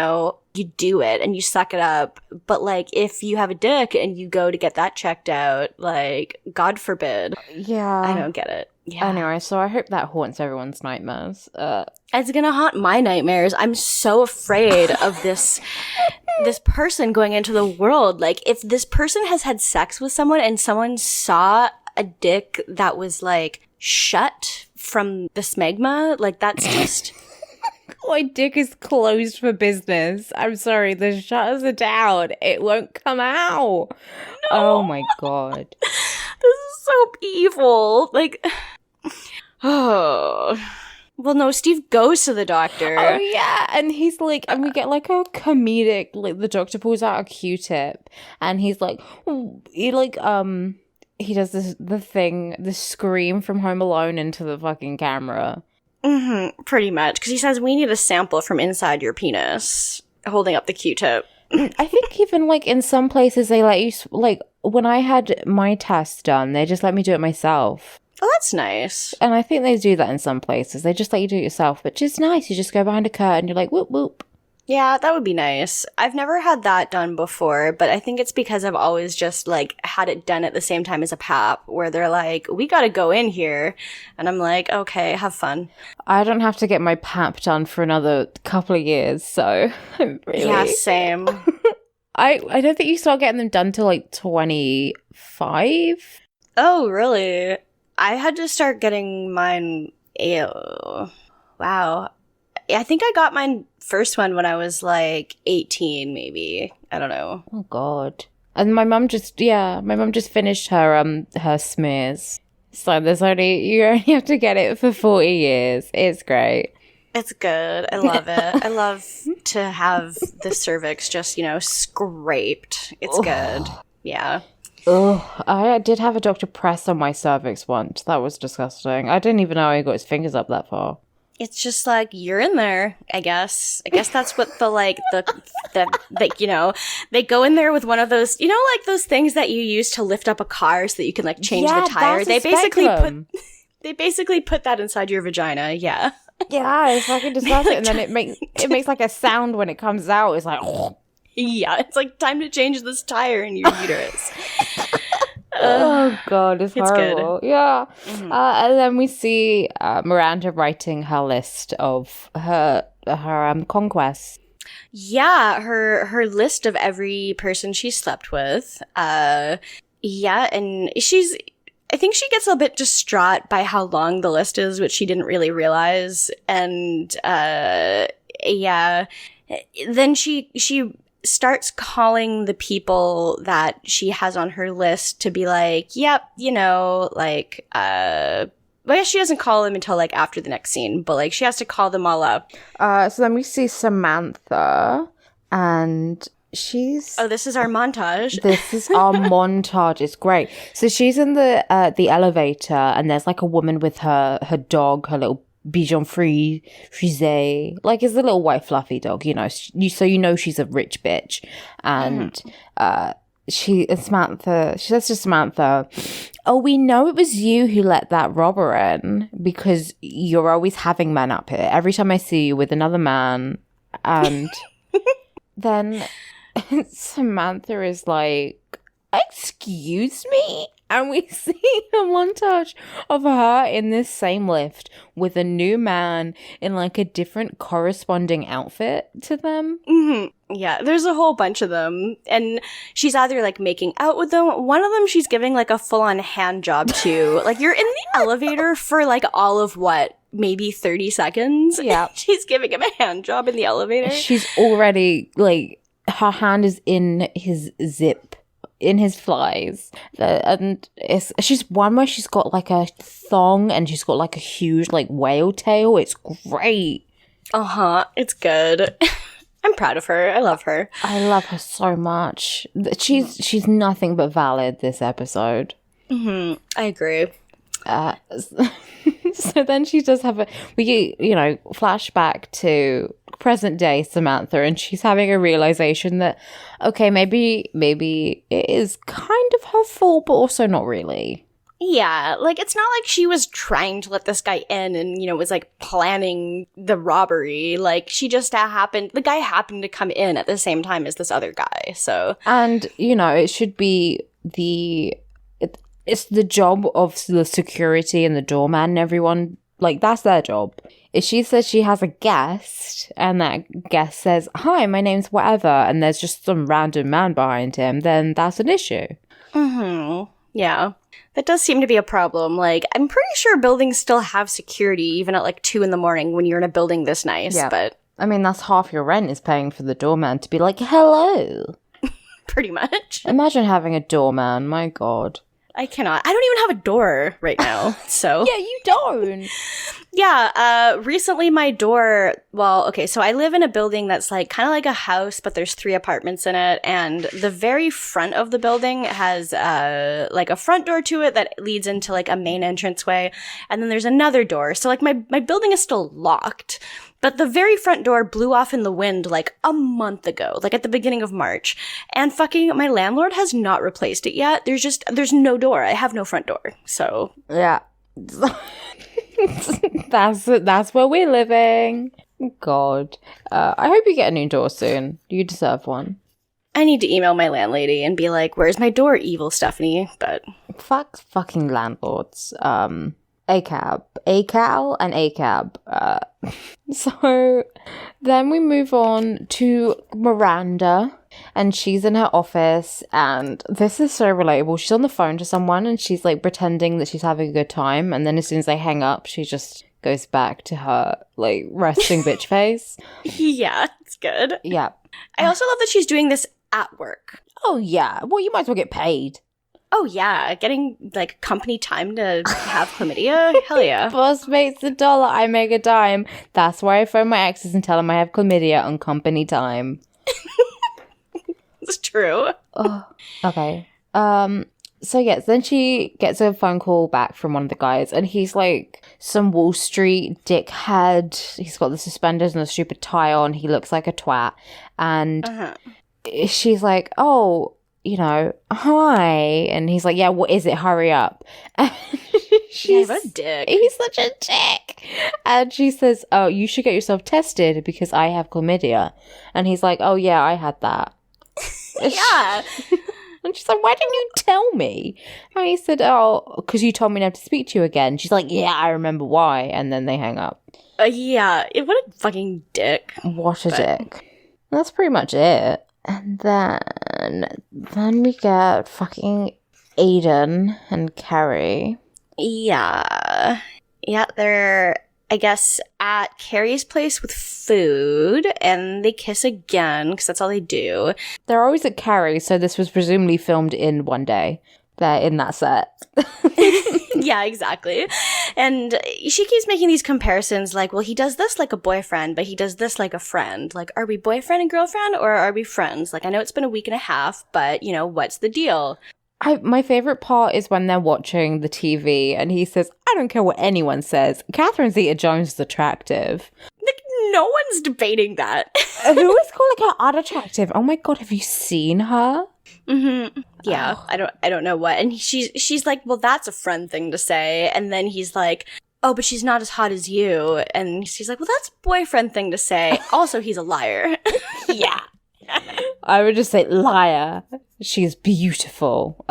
do it and you suck it up. But like, if you have a dick and you go to get that checked out, like, God forbid. Yeah. I don't get it. Yeah. Anyway, so I hope that haunts everyone's nightmares. It's gonna haunt my nightmares. I'm so afraid of this person going into the world. Like, if this person has had sex with someone and someone saw a dick that was like shut from the smegma, like, that's just... My dick is closed for business. I'm sorry, the shutters are down. It won't come out. No. Oh my god. This is so evil. Like, oh. Well, no, Steve goes to the doctor. Oh, yeah. And he's like, and we get like a comedic, like, the doctor pulls out a Q-tip and he's like, he does the scream from Home Alone into the fucking camera. Pretty much. Because he says, we need a sample from inside your penis, holding up the Q-tip. I think even, like, in some places they let you, like, when I had my test done, they just let me do it myself. Oh, that's nice. And I think they do that in some places. They just let you do it yourself, but just nice. You just go behind a curtain, you're like, whoop, whoop. Yeah, that would be nice. I've never had that done before, but I think it's because I've always just, like, had it done at the same time as a pap, where they're like, we gotta go in here. And I'm like, okay, have fun. I don't have to get my pap done for another couple of years, so really... Yeah, same. I don't think you start getting them done till, like, 25. Oh, really? I had to start getting mine... Ew. Wow. I think I got my first one when I was like 18, maybe. I don't know. Oh God! And my mum just finished her smears. So you only have to get it for 40 years. It's great. It's good. I love it. I love to have the cervix just, scraped. It's good. Yeah. Oh, I did have a doctor press on my cervix once. That was disgusting. I didn't even know he got his fingers up that far. It's just like, you're in there, I guess. I guess that's what they go in there with one of those, like those things that you use to lift up a car so that you can like change the tire. They basically put that inside your vagina. Yeah. Yeah, it's fucking disgusting. And then it makes like a sound when it comes out. It's like, oh. Yeah, it's like time to change this tire in your uterus. Oh God, it's horrible. Good. Yeah. And then we see Miranda writing her list of her conquests. Yeah, her list of every person she slept with. And I think she gets a bit distraught by how long the list is, which she didn't really realize. And then she starts calling the people that she has on her list to be like, yep, I guess she doesn't call them until like after the next scene, but like she has to call them all up. So then we see Samantha, and she's... Oh, this is our montage. This is our montage. It's great. So she's in the elevator, and there's like a woman with her dog, her little Bichon Frise, like it's a little white fluffy dog, so she's a rich bitch. And Samantha, she says to Samantha, oh, we know it was you who let that robber in because you're always having men up here. Every time I see you with another man. And then Samantha is like, excuse me? And we see a montage of her in this same lift with a new man in like a different corresponding outfit to them. Mm-hmm. Yeah, there's a whole bunch of them. And she's either like making out with them. One of them she's giving like a full-on hand job to. Like you're in the elevator for like all of what? Maybe 30 seconds? Yeah. She's giving him a hand job in the elevator. She's already like, her hand is in his zip. In his flies. And she's one where she's got like a thong and she's got like a huge like whale tail. It's great. It's good. I'm proud of her. I love her. I love her so much. She's nothing but valid this episode. I agree. So then she does have flashback to present day Samantha, and she's having a realization that, okay, maybe it is kind of her fault, but also not really. Yeah, like it's not like she was trying to let this guy in and, was like planning the robbery. Like she just the guy happened to come in at the same time as this other guy. So, and it should be it's the job of the security and the doorman and everyone, like that's their job. If she says she has a guest and that guest says, hi, my name's whatever, and there's just some random man behind him, then that's an issue. Yeah. That does seem to be a problem. Like, I'm pretty sure buildings still have security even at like 2 a.m. when you're in a building this nice, yeah. But... I mean, that's half your rent is paying for the doorman to be like, hello. Pretty much. Imagine having a doorman, my God. I cannot. I don't even have a door right now, so. Yeah, you don't. Yeah, recently my door, well, okay, so I live in a building that's like kind of like a house, but there's 3 apartments in it, and the very front of the building has like a front door to it that leads into like a main entranceway, and then there's another door. So like my building is still locked, but the very front door blew off in the wind like a month ago, like at the beginning of March, and fucking my landlord has not replaced it yet. There's no door. I have no front door, so. Yeah. That's where we're living. God. I hope you get a new door soon. You deserve one. I need to email my landlady and be like, where's my door, evil Stephanie? But Fuck fucking landlords. ACAB. ACAL and ACAB. So then we move on to Miranda, and she's in her office, and this is so relatable. She's on the phone to someone, and she's like pretending that she's having a good time, and then as soon as they hang up, she just goes back to her like resting bitch face. yeah, it's good. Yeah. I also love that she's doing this at work. Oh yeah. Well, you might as well get paid. Oh yeah, getting like company time to have chlamydia? Hell yeah. Boss makes $1, I make a dime. That's why I phone my exes and tell them I have chlamydia on company time. It's true. Oh, okay. So yes, then she gets a phone call back from one of the guys, and he's like some Wall Street dickhead. He's got the suspenders and a stupid tie on. He looks like a twat. And she's like, oh, you know, hi. And he's like, yeah, what is it? Hurry up. And She's a dick. He's such a dick. And she says, oh, you should get yourself tested because I have chlamydia. And he's like, oh yeah, I had that. Yeah. And she's like, why didn't you tell me? And he said, oh, because you told me never to speak to you again. She's like, yeah, I remember why. And then they hang up. Yeah, what a fucking dick. What a dick. That's pretty much it. And then we get fucking Aidan and Carrie. Yeah. Yeah, they're, I guess, at Carrie's place with food, and they kiss again, because that's all they do. They're always at Carrie, so this was presumably filmed in one day. They're in that set. Yeah, exactly. And she keeps making these comparisons like, well, he does this like a boyfriend, but he does this like a friend. Like, are we boyfriend and girlfriend, or are we friends? Like, I know it's been a week and a half, but, you know, what's the deal? My favorite part is when they're watching the TV and he says, I don't care what anyone says, Catherine Zeta-Jones is attractive. Like, no one's debating that. Who is calling her unattractive? Oh my god, have you seen her? Mm-hmm. Yeah, oh. I don't know what. And she's like, well, that's a friend thing to say. And then he's like, oh, but she's not as hot as you. And she's like, well, that's a boyfriend thing to say. Also, he's a liar. Yeah. I would just say liar. She's beautiful.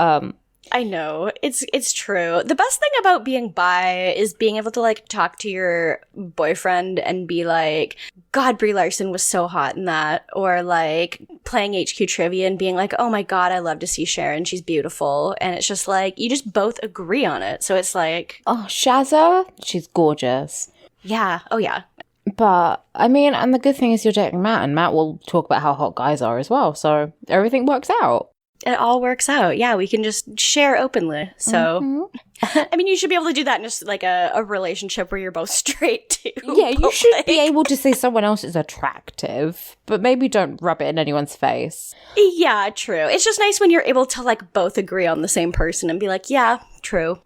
I know. It's true. The best thing about being bi is being able to, like, talk to your boyfriend and be like, God, Brie Larson was so hot in that. Or, like, playing HQ Trivia and being like, oh my God, I love to see Sharon. She's beautiful. And it's just like, you just both agree on it. So it's like, oh, Shazza, she's gorgeous. Yeah. Oh, yeah. But, I mean, and the good thing is you're dating Matt, and Matt will talk about how hot guys are as well. So everything works out. It all works out. Yeah, we can just share openly. So, I mean, you should be able to do that in just like a relationship where you're both straight too. Yeah, you should be able to say someone else is attractive, but maybe don't rub it in anyone's face. Yeah, true. It's just nice when you're able to like both agree on the same person and be like, yeah, true.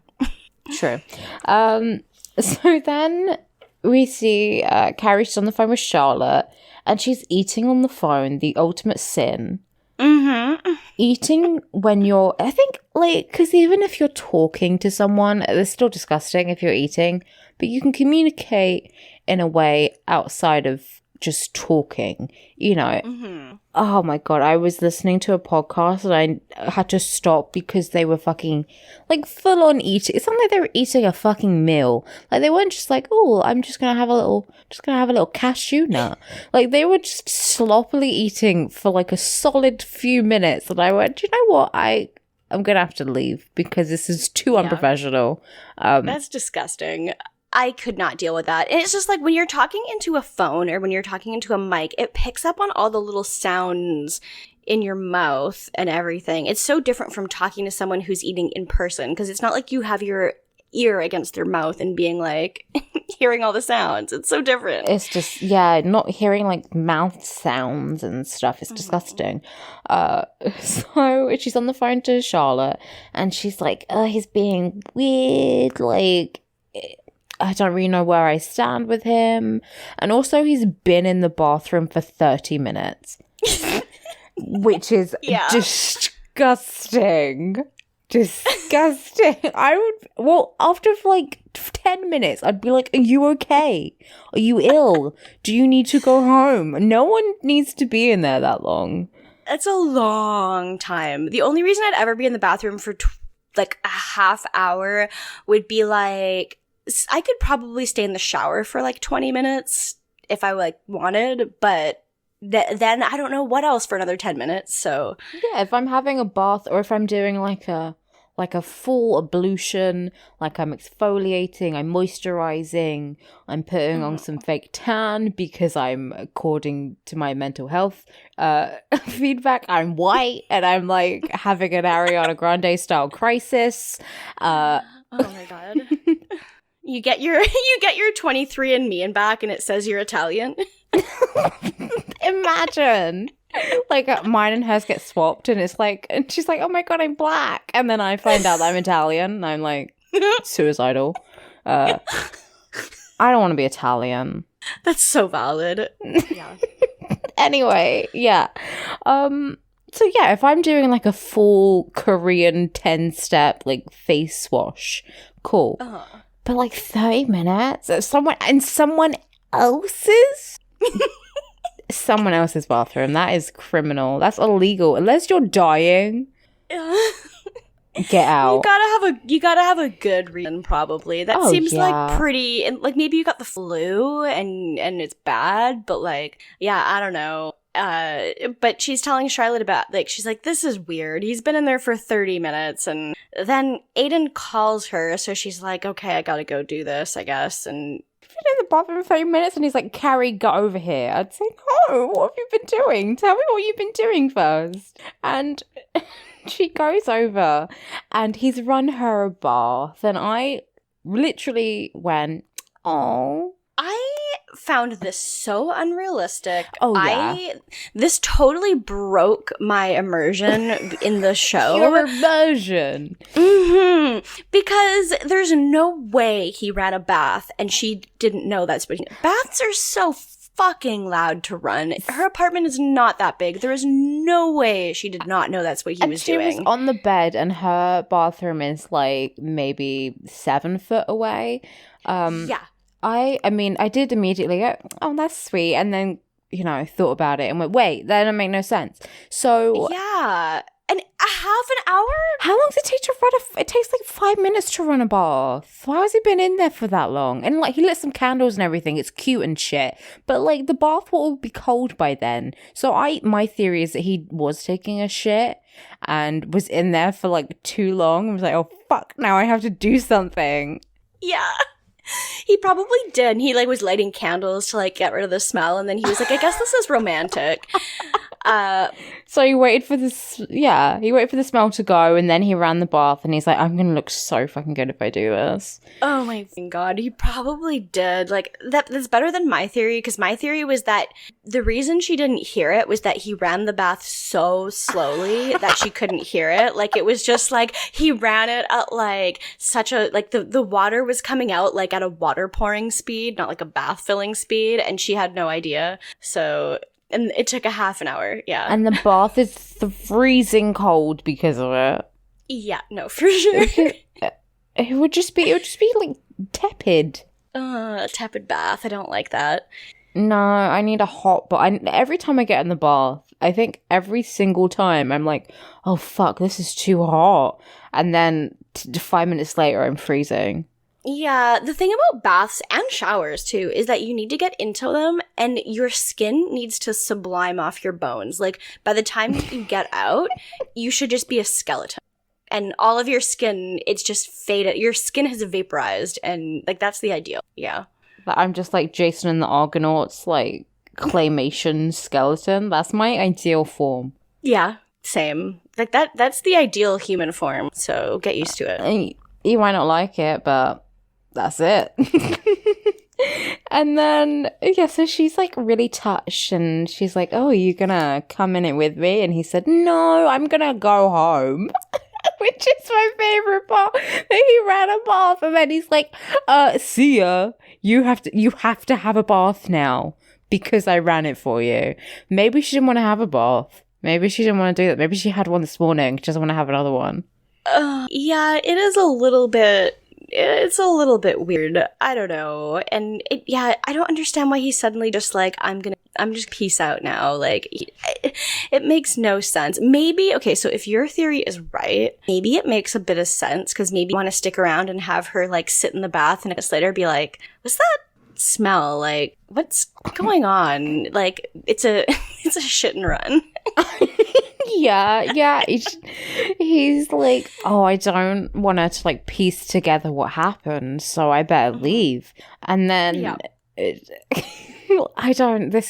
True. So then we see Carrie's on the phone with Charlotte, and she's eating on the phone, the ultimate sin. Mm-hmm. Eating when you're, I think, like, because even if you're talking to someone, it's still disgusting if you're eating, but you can communicate in a way outside of just talking, you know. Mm-hmm. Oh my God, I was listening to a podcast and I had to stop because they were fucking, like, full on eating. It's not like they were eating a fucking meal. Like, they weren't just like, oh, I'm just gonna have a little cashew nut. Like, they were just sloppily eating for like a solid few minutes, and I went, do you know what, I'm gonna have to leave because this is too unprofessional. That's disgusting. I could not deal with that. And it's just like when you're talking into a phone or when you're talking into a mic, it picks up on all the little sounds in your mouth and everything. It's so different from talking to someone who's eating in person, because it's not like you have your ear against their mouth and being like hearing all the sounds. It's so different. It's just, yeah, not hearing like mouth sounds and stuff. It's disgusting. So she's on the phone to Charlotte and she's like, oh, he's being weird. Like, I don't really know where I stand with him. And also he's been in the bathroom for 30 minutes. Which is disgusting. Disgusting. After like 10 minutes, I'd be like, are you okay? Are you ill? Do you need to go home? No one needs to be in there that long. It's a long time. The only reason I'd ever be in the bathroom for like a half hour would be like, I could probably stay in the shower for like 20 minutes if I like wanted, but then I don't know what else for another 10 minutes. So yeah, if I'm having a bath or if I'm doing like a full ablution, like I'm exfoliating, I'm moisturizing, I'm putting on some fake tan because I'm, according to my mental health feedback, I'm white and I'm like having an Ariana Grande style crisis. Oh my god. You get your 23andMe back and it says you're Italian. Imagine. Like mine and hers get swapped and it's like, and she's like, oh my god, I'm black. And then I find out that I'm Italian and I'm like suicidal. I don't want to be Italian. That's so valid. Yeah. Anyway, yeah. So yeah, if I'm doing like a full Korean 10-step like face wash, cool. But like 30 minutes of someone else's bathroom, that is criminal. That's illegal. Unless you're dying, get out. You gotta have a good reason, probably. That seems like pretty, and like maybe you got the flu and it's bad, but like, yeah, I don't know. But she's telling Charlotte about, like, she's like, this is weird. He's been in there for 30 minutes. And then Aidan calls her. So she's like, okay, I gotta go do this, I guess. And been in the bathroom for 30 minutes and he's like, Carrie, get over here. I'd say, no, what have you been doing? Tell me what you've been doing first. And she goes over and he's run her a bath. And I literally went, oh. I found this so unrealistic. Oh, yeah. This totally broke my immersion in the show. Your immersion. Because there's no way he ran a bath and she didn't know that's what baths are so fucking loud to run. Her apartment is not that big. There is no way she did not know that's what he was doing. She was on the bed and her bathroom is like maybe 7 foot away. Yeah. I mean, I did immediately go, oh, that's sweet. And then, thought about it and went, wait, that doesn't make no sense. So. Yeah. And a half an hour? How long does it take to run it takes like 5 minutes to run a bath. Why has he been in there for that long? And like, he lit some candles and everything. It's cute and shit. But like, the bath will be cold by then. So my theory is that he was taking a shit and was in there for like too long. I was like, oh, fuck, now I have to do something. Yeah. He probably did. He like was lighting candles to like get rid of the smell, and then he was like, I guess this is romantic. So he waited for this. Yeah, he waited for the smell to go, and then he ran the bath, and he's like, I'm gonna look so fucking good if I do this. Oh my god, he probably did. Like that's better than my theory, because my theory was that the reason she didn't hear it was that he ran the bath so slowly that she couldn't hear it. Like it was just like he ran it at like such a like the water was coming out like at a water pouring speed, not like a bath filling speed, and she had no idea. So. And it took a half an hour, yeah. And the bath is freezing cold because of it. Yeah, no, for sure. It would just be like tepid. Tepid bath. I don't like that. No, I need a hot bath. Every time I get in the bath, I think every single time I'm like, oh fuck, this is too hot. And then 5 minutes later, I'm freezing. Yeah, the thing about baths and showers, too, is that you need to get into them and your skin needs to sublime off your bones. Like, by the time you get out, you should just be a skeleton. And all of your skin, it's just faded. Your skin has vaporized and, like, that's the ideal. Yeah. I'm just like Jason and the Argonauts, like, claymation skeleton. That's my ideal form. Yeah, same. Like that's the ideal human form, so get used to it. You might not like it, but that's it. And then, yeah, so she's like really touched and she's like, oh, are you gonna come in it with me? And he said, no, I'm gonna go home. Which is my favorite part. He ran a bath and then he's like, see ya. You have to have a bath now because I ran it for you. Maybe she didn't want to have a bath. Maybe she didn't want to do that. Maybe she had one this morning. She doesn't want to have another one. Yeah, it is a little bit... It's a little bit weird. I don't know. And I don't understand why he's suddenly just like, I'm just peace out now. Like, it makes no sense. Maybe, okay, so if your theory is right, maybe it makes a bit of sense because maybe you want to stick around and have her like sit in the bath and minutes later be like, what's that smell? Like, what's going on? Like, it's a shit and run. Yeah. He's like, oh, I don't want her to like piece together what happened, so I better leave. And then this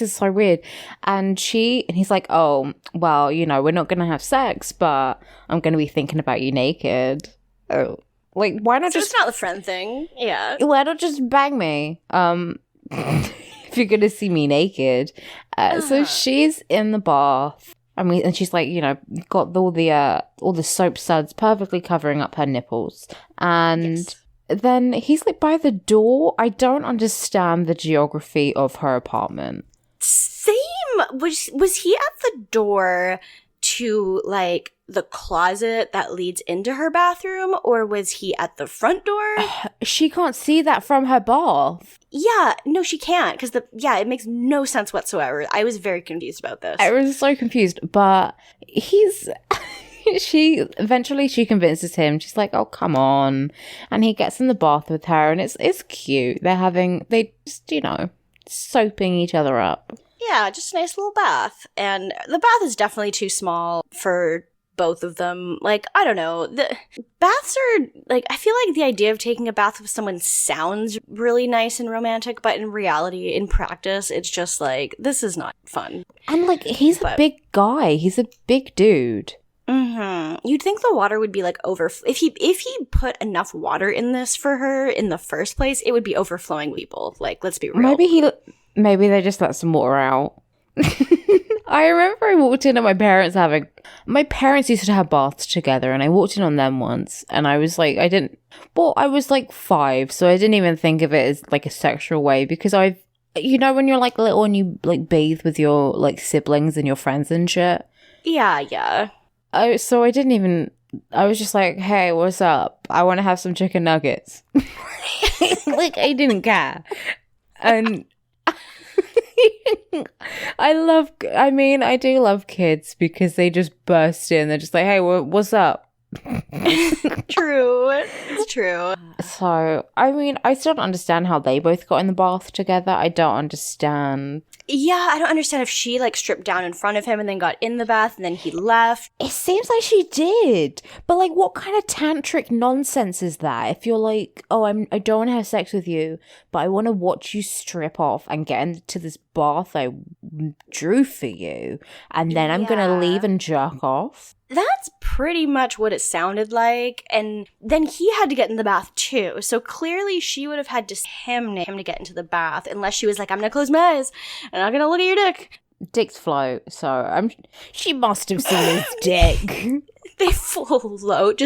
is so weird. And he's like, oh, well, we're not going to have sex, but I'm going to be thinking about you naked. Oh, like, why not it's not the friend thing. Yeah. Why not just bang me? If you're going to see me naked. So she's in the bath. And she's like, got all the soap suds perfectly covering up her nipples. And then he's like by the door. I don't understand the geography of her apartment. Same. Was he at the door to like the closet that leads into her bathroom, or was he at the front door? She can't see that from her bath. Yeah, no, she can't because it makes no sense whatsoever. I was very confused about this. I was so confused, but she convinces him. She's like, "Oh, come on," and he gets in the bath with her, and it's cute. They just soaping each other up. Yeah, just a nice little bath, and the bath is definitely too small for both of them. Like, I don't know. The baths are, like, I feel like the idea of taking a bath with someone sounds really nice and romantic, but in reality, in practice, it's just like, this is not fun. And, like, he's a big guy. He's a big dude. Mm-hmm. You'd think the water would be, like, if he put enough water in this for her in the first place, it would be overflowing with people. Like, let's be real. Maybe they just let some water out. I remember I walked in at my parents used to have baths together, and I walked in on them once, and I was like, I was like 5, so I didn't even think of it as like a sexual way, because when you're like little and you like bathe with your like siblings and your friends and shit. Yeah. So I was just like, hey, what's up? I want to have some chicken nuggets. Like, I didn't care. And I do love kids because they just burst in. They're just like, hey, what's up? True. It's true. So, I still don't understand how they both got in the bath together. I don't understand. Yeah, I don't understand if she, like, stripped down in front of him and then got in the bath and then he left. It seems like she did. But, like, what kind of tantric nonsense is that? If you're like, oh, I don't want to have sex with you, but I want to watch you strip off and get into this bath I drew for you, and then I'm going to leave and jerk off. That's pretty much what it sounded like. And then he had to get in the bath too. So clearly she would have had to him to get into the bath, unless she was like, I'm going to close my eyes and I'm going to look at your dick. Dicks float. So she must have seen his dick. They float.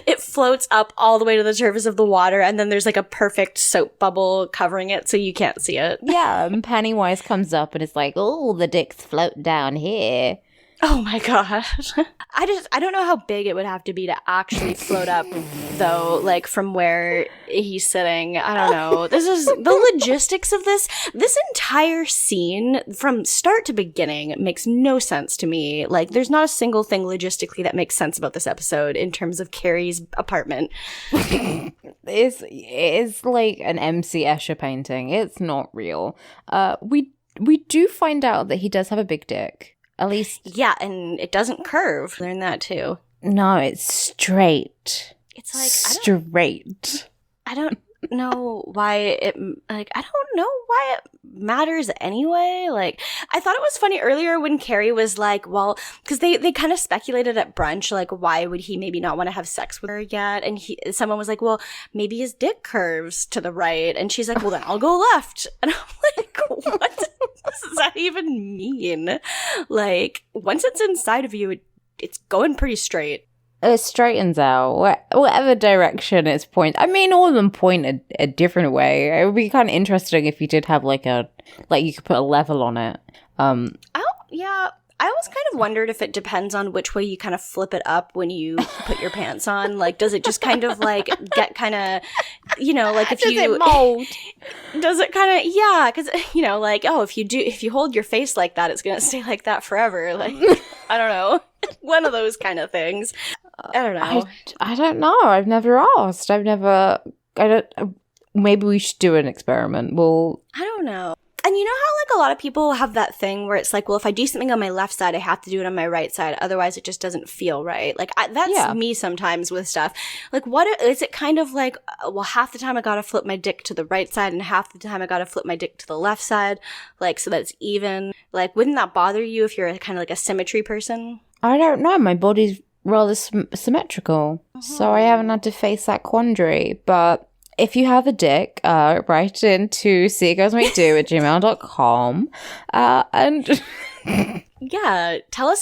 It floats up all the way to the surface of the water, and then there's like a perfect soap bubble covering it so you can't see it. Yeah, and Pennywise comes up and it's like, oh, the dicks float down here. Oh my god. I don't know how big it would have to be to actually float up, though, like from where he's sitting. I don't know. This is the logistics of this. This entire scene from start to beginning makes no sense to me. Like, there's not a single thing logistically that makes sense about this episode in terms of Carrie's apartment. It's like an MC Escher painting. It's not real. We do find out that he does have a big dick. At least... Yeah, and it doesn't curve. Learn that, too. No, it's straight. It's like... Straight. I don't know why it... Like, I don't know why it matters anyway? Like, I thought it was funny earlier when Carrie was like, well, because they kind of speculated at brunch, like, why would he maybe not want to have sex with her yet? And someone was like, well, maybe his dick curves to the right. And she's like, well, then I'll go left. And I'm like, what does that even mean? Like, once it's inside of you, it's going pretty straight. It straightens out whatever direction it's pointing. I mean, all of them point a different way. It would be kind of interesting if you did have like you could put a level on it. Yeah. I always kind of wondered if it depends on which way you kind of flip it up when you put your pants on. Like, does it just kind of like get kind of, like if does it mold? Does it kind of, yeah, because, like, oh, if you hold your face like that, it's going to stay like that forever. Like, I don't know. One of those kind of things. I don't know. I don't know. I've never asked. Maybe we should do an experiment. I don't know. And you know how, like, a lot of people have that thing where it's like, well, if I do something on my left side, I have to do it on my right side. Otherwise, it just doesn't feel right. Like, that's me sometimes with stuff. Like, is it kind of like, well, half the time I gotta flip my dick to the right side and half the time I gotta flip my dick to the left side, like, so that it's even. Like, wouldn't that bother you if you're kind of like a symmetry person? I don't know. My body's rather symmetrical, so I haven't had to face that quandary, but... If you have a dick, write into seagirlsmakedo@gmail.com. And yeah, tell us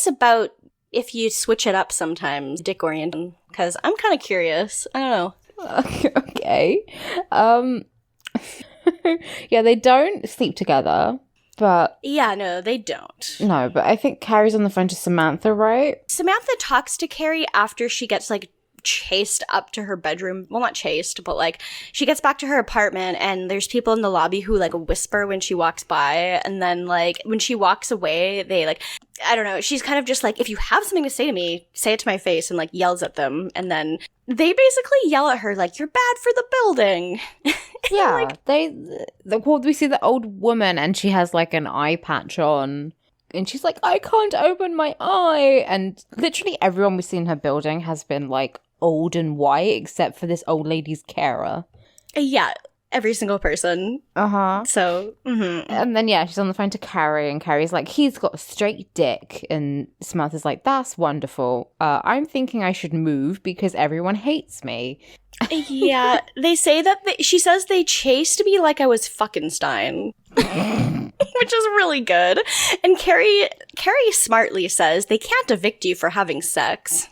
about if you switch it up sometimes, dick oriented, because I'm kind of curious. I don't know. Okay. Yeah, they don't sleep together, but... Yeah, no, they don't. No, but I think Carrie's on the phone to Samantha, right? Samantha talks to Carrie after she gets, like, chased up to her bedroom. Well, not chased, but like she gets back to her apartment and there's people in the lobby who like whisper when she walks by, and then like when she walks away they like, I don't know, she's kind of just like, if you have something to say to me, say it to my face, and like yells at them, and then they basically yell at her like, you're bad for the building. Yeah, we see the old woman and she has like an eye patch on. And she's like, I can't open my eye. And literally everyone we see in her building has been like old and white except for this old lady's carer. Yeah, every single person. Uh-huh. So, And then, yeah, she's on the phone to Carrie, and Carrie's like, he's got a straight dick. And Samantha's like, that's wonderful. I'm thinking I should move because everyone hates me. Yeah, they say that she says they chased me like I was fucking-stein. Which is really good. And Carrie smartly says they can't evict you for having sex.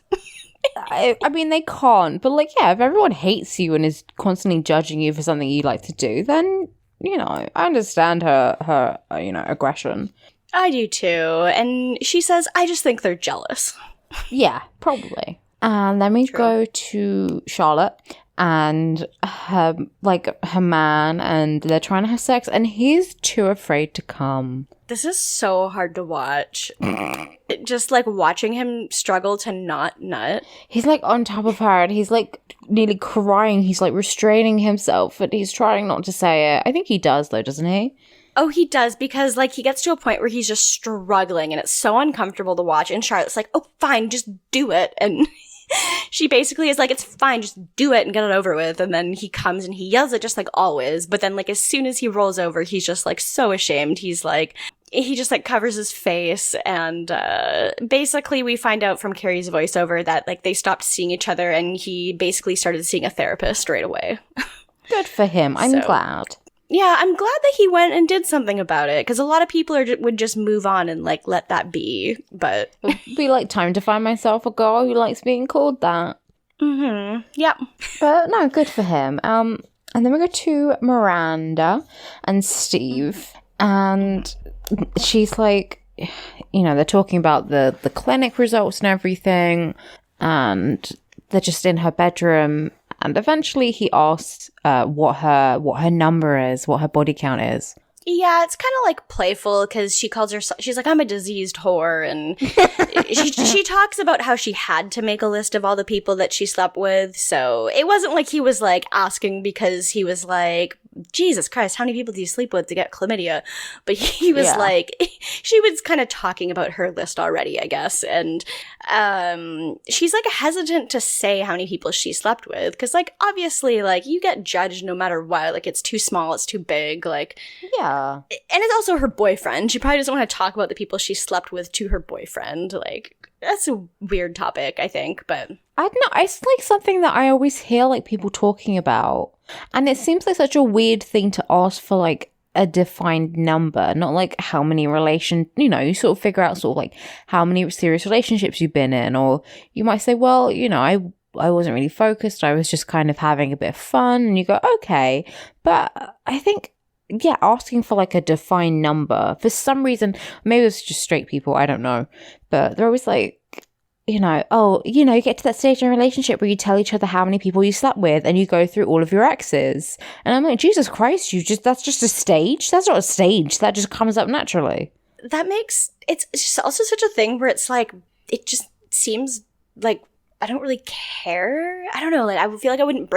I mean, they can't. But, like, yeah, if everyone hates you and is constantly judging you for something you like to do, then, I understand her aggression. I do too. And she says, I just think they're jealous. Yeah, probably. And then we go to Charlotte and her man, and they're trying to have sex, and he's too afraid to come. This is so hard to watch. Just like watching him struggle to not nut. He's like on top of her and he's like nearly crying. He's like restraining himself, and he's trying not to say it. I think he does though, doesn't he? Oh, he does, because like he gets to a point where he's just struggling and it's so uncomfortable to watch, and Charlotte's like, oh fine, just do it. And she basically is like, it's fine, just do it and get it over with. And then he comes and he yells it just like always. But then like as soon as he rolls over, he's just like so ashamed. He just like covers his face. And basically we find out from Carrie's voiceover that like they stopped seeing each other and he basically started seeing a therapist right away. Good for him. I'm glad. Yeah, I'm glad that he went and did something about it, because a lot of people would just move on and, like, let that be, but... It would be, like, time to find myself a girl who likes being called that. Mm-hmm, yep. But, no, good for him. And then we go to Miranda and Steve, and she's like, they're talking about the clinic results and everything, and they're just in her bedroom. And eventually he asks what her number is, what her body count is. Yeah, it's kind of like playful, because she calls herself, she's like, I'm a diseased whore. And she talks about how she had to make a list of all the people that she slept with. So it wasn't like he was like asking because he was like Jesus Christ, how many people do you sleep with to get chlamydia? But he was like, she was kind of talking about her list already, I guess. And she's like hesitant to say how many people she slept with. Because like, obviously, like you get judged no matter what. Like it's too small, it's too big. Like, yeah. And it's also her boyfriend. She probably doesn't want to talk about the people she slept with to her boyfriend. Like, that's a weird topic, I think, but I don't know. It's like something that I always hear like people talking about. And it seems like such a weird thing to ask for like a defined number, not like how many you sort of figure out sort of like how many serious relationships you've been in, or you might say, well, I wasn't really focused. I was just kind of having a bit of fun, and you go, okay. But I think, yeah, asking for like a defined number for some reason, maybe it's just straight people, I don't know, but they're always like, you get to that stage in a relationship where you tell each other how many people you slept with and you go through all of your exes. And I'm like, Jesus Christ, that's just a stage? That's not a stage. That just comes up naturally. It's just also such a thing where it's like, it just seems like I don't really care. I don't know. Like, I feel like I wouldn't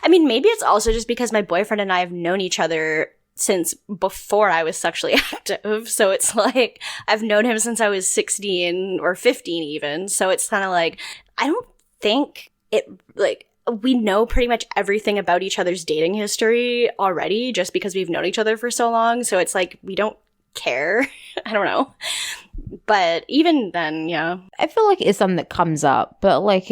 maybe it's also just because my boyfriend and I have known each other since before I was sexually active. So it's like, I've known him since I was 16 or 15 even. So it's kind of like, I don't think we know pretty much everything about each other's dating history already just because we've known each other for so long. So it's like, we don't care. I don't know. But even then, yeah. I feel like it's something that comes up, but like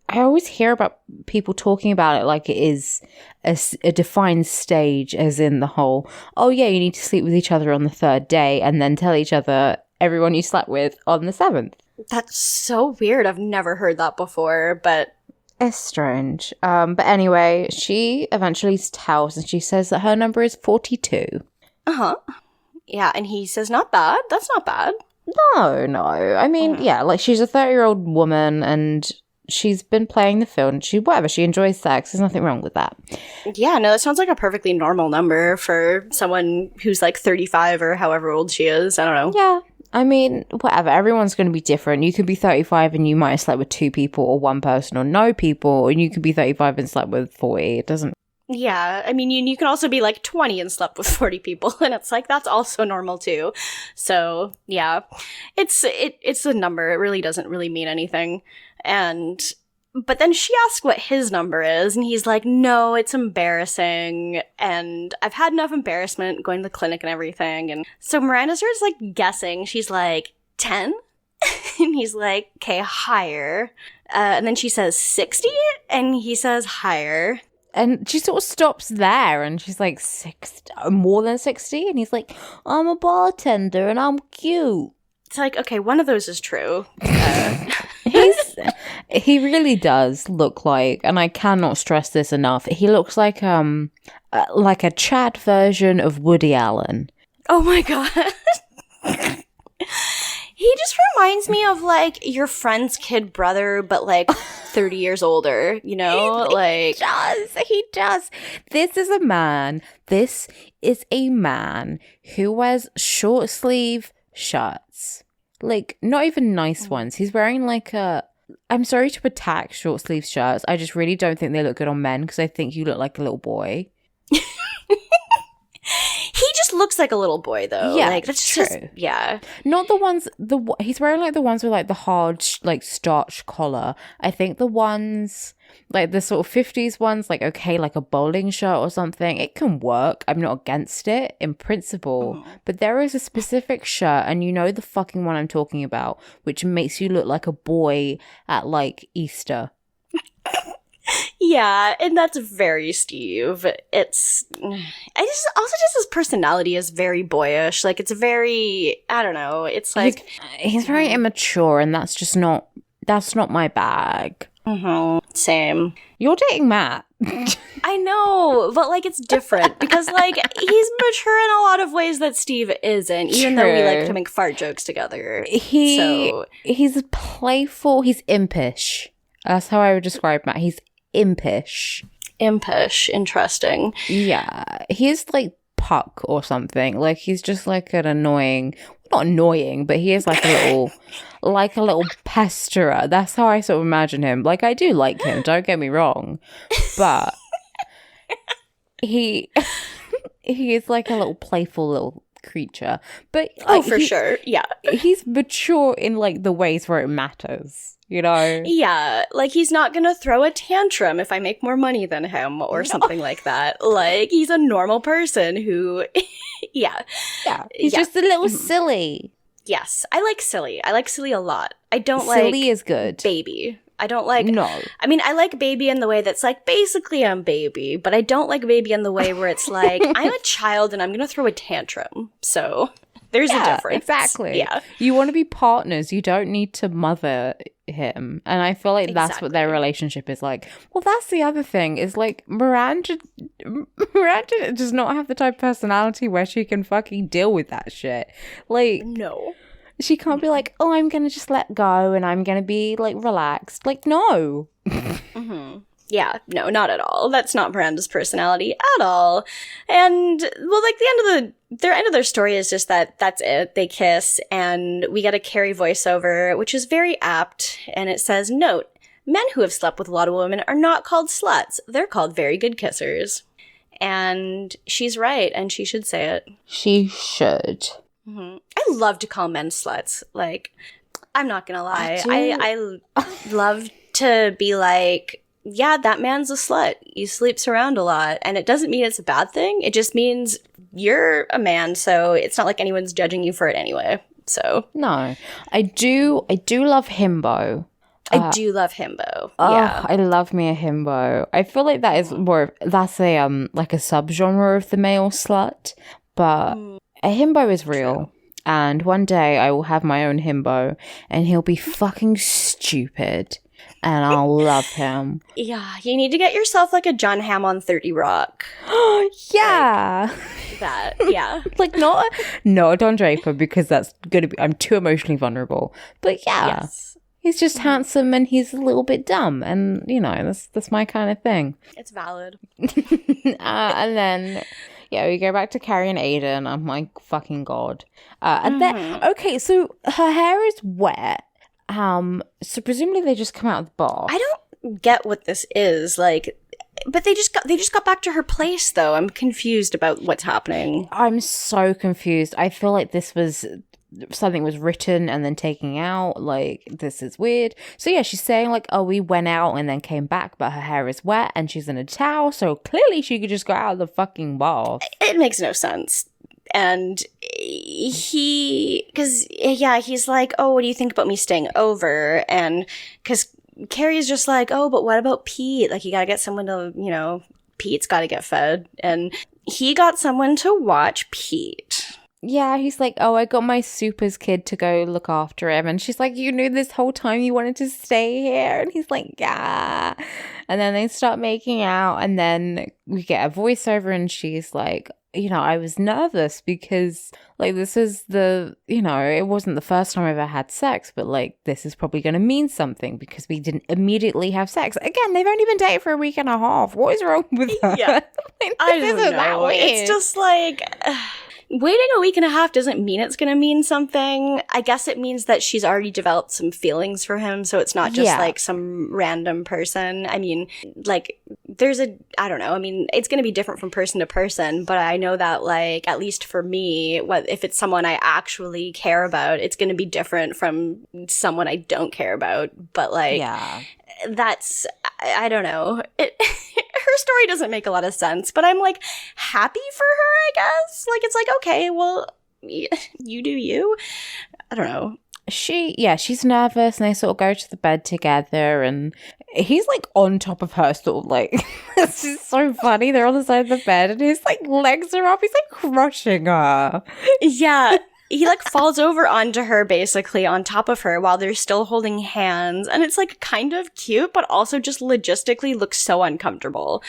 I always hear about people talking about it like it is a defined stage, as in the whole, oh yeah, you need to sleep with each other on the 3rd day and then tell each other everyone you slept with on the 7th. That's so weird. I've never heard that before, but it's strange. But anyway, she eventually tells and she says that her number is 42. Uh-huh. Yeah, and he says, not bad. That's not bad. No. I mean, yeah, like she's a 30-year-old woman and she's been playing the field and she enjoys sex. There's nothing wrong with that. Yeah, no, that sounds like a perfectly normal number for someone who's like 35 or however old she is. I don't know. Yeah. I mean, whatever. Everyone's going to be different. You could be 35 and you might have slept with 2 people or 1 person or no people, and you could be 35 and slept with 40. It doesn't. Yeah, I mean, you can also be like 20 and slept with 40 people, and it's like, that's also normal too. So, yeah, it's a number. It really doesn't really mean anything. But then she asks what his number is, and he's like, no, it's embarrassing, and I've had enough embarrassment going to the clinic and everything. And so Miranda starts like guessing. She's like, 10? And he's like, okay, higher. And then she says 60, and he says higher. And she sort of stops there and she's like, 60, more than 60? And he's like, I'm a bartender and I'm cute. It's like, okay, one of those is true. He really does look like, and I cannot stress this enough, he looks like a Chad version of Woody Allen. Oh my God. He just reminds me of like your friend's kid brother, but like 30 years older, you know? He does. This is a man who wears short sleeve shirts. Like, not even nice ones. He's wearing like I'm sorry to attack short sleeve shirts. I just really don't think they look good on men because I think you look like a little boy. He just looks like a little boy, though. Yeah, like, that's true. Just, yeah. Not the ones, he's wearing like the ones with like the hard, like starch collar. I think the ones, like the sort of 50s ones, like okay, like a bowling shirt or something, it can work. I'm not against it in principle. But there is a specific shirt, and you know the fucking one I'm talking about, which makes you look like a boy at like Easter. Yeah, and that's very Steve. Just his personality is very boyish. Like, it's very, I don't know. It's like he's very immature, and that's not my bag. Same. You're dating Matt. I know, but like it's different because like he's mature in a lot of ways that Steve isn't, even though we like to make fart jokes together. He's playful, he's impish. That's how I would describe Matt. He's impish. Impish, interesting. Yeah. He's like Puck or something. Like he's just like an annoying, not annoying, but he is like a little pesterer. That's how I sort of imagine him. Like I do like him, don't get me wrong. But he he is like a little playful little creature, but Oh, for sure. Yeah. he's mature in like the ways where it matters, you know? Yeah, like he's not gonna throw a tantrum if I make more money than him or something like that. Like, he's a normal person who, yeah. He's just a little silly. Yes, I like silly. I like silly a lot. I don't Silly is good. baby. I don't like... No. I mean, I like baby in the way that's like, basically I'm baby, but I don't like baby in the way where it's like, I'm a child and I'm gonna throw a tantrum. So... There's a difference. Exactly. Yeah. You want to be partners. You don't need to mother him. And I feel like that's what their relationship is like. Well, that's the other thing is like Miranda does not have the type of personality where she can fucking deal with that shit. Like, no. She can't be like, oh, I'm going to just let go and I'm going to be like relaxed. Like, no. Mm-hmm. Yeah, no, not at all. That's not Miranda's personality at all. And, well, like, their end of their story is just that's it. They kiss, and we get a Carrie voiceover, which is very apt, and it says, note, men who have slept with a lot of women are not called sluts. They're called very good kissers. And she's right, and she should say it. She should. Mm-hmm. I love to call men sluts. Like, I'm not gonna lie. I love to be like, yeah, that man's a slut. He sleeps around a lot. And it doesn't mean it's a bad thing. It just means you're a man, so it's not like anyone's judging you for it anyway. So no. I do love himbo. I do love himbo. Oh, Yeah. I love me a himbo. I feel like that is that's a like a subgenre of the male slut, but a himbo is real. And one day I will have my own himbo and he'll be fucking stupid. And I'll love him. Yeah, you need to get yourself like a John Hamm on 30 Rock. Yeah. Like that, yeah. Like not a Don Draper because that's gonna be, I'm too emotionally vulnerable. But yeah. Yes. He's just handsome and he's a little bit dumb. And you know, that's my kind of thing. It's valid. And then yeah, we go back to Carrie and Aidan. I'm like, fucking God. And then okay, so her hair is wet. So presumably they just come out of the bar. I don't get what this is, like, but they just got back to her place though. I'm confused about what's happening. I'm so confused. I feel like this was something was written and then taken out. Like, this is weird. So yeah, she's saying like, oh, we went out and then came back, but her hair is wet and she's in a towel, so clearly she could just go out of the fucking bar. It makes no sense. And he's like, oh, what do you think about me staying over? And because Carrie's just like, oh, but what about Pete? Like, you gotta get someone to, you know, Pete's gotta get fed. And he got someone to watch Pete. Yeah, he's like, oh, I got my supers kid to go look after him. And she's like, you knew this whole time you wanted to stay here? And he's like, yeah. And then they start making out. And then we get a voiceover and she's like, you know, I was nervous because, like, this is it wasn't the first time I ever had sex, but, like, this is probably going to mean something because we didn't immediately have sex. Again, they've only been dating for a week and a half. What is wrong with that? Yeah. I don't know. That weird. It's just like... waiting a week and a half doesn't mean it's going to mean something. I guess it means that she's already developed some feelings for him, so it's not just like some random person. I mean, like, I don't know. I mean, it's going to be different from person to person, but I know that, like, at least for me, if it's someone I actually care about, it's going to be different from someone I don't care about. But, like, that's, I don't know. Her story doesn't make a lot of sense, but I'm, like, happy for her, I guess. Like, it's like, okay, well, you do you. I don't know. She's nervous and they sort of go to the bed together and he's like on top of her, sort of like, this is so funny. They're on the side of the bed and his like legs are up. He's like crushing her. Yeah. He like falls over onto her basically on top of her while they're still holding hands. And it's like kind of cute, but also just logistically looks so uncomfortable.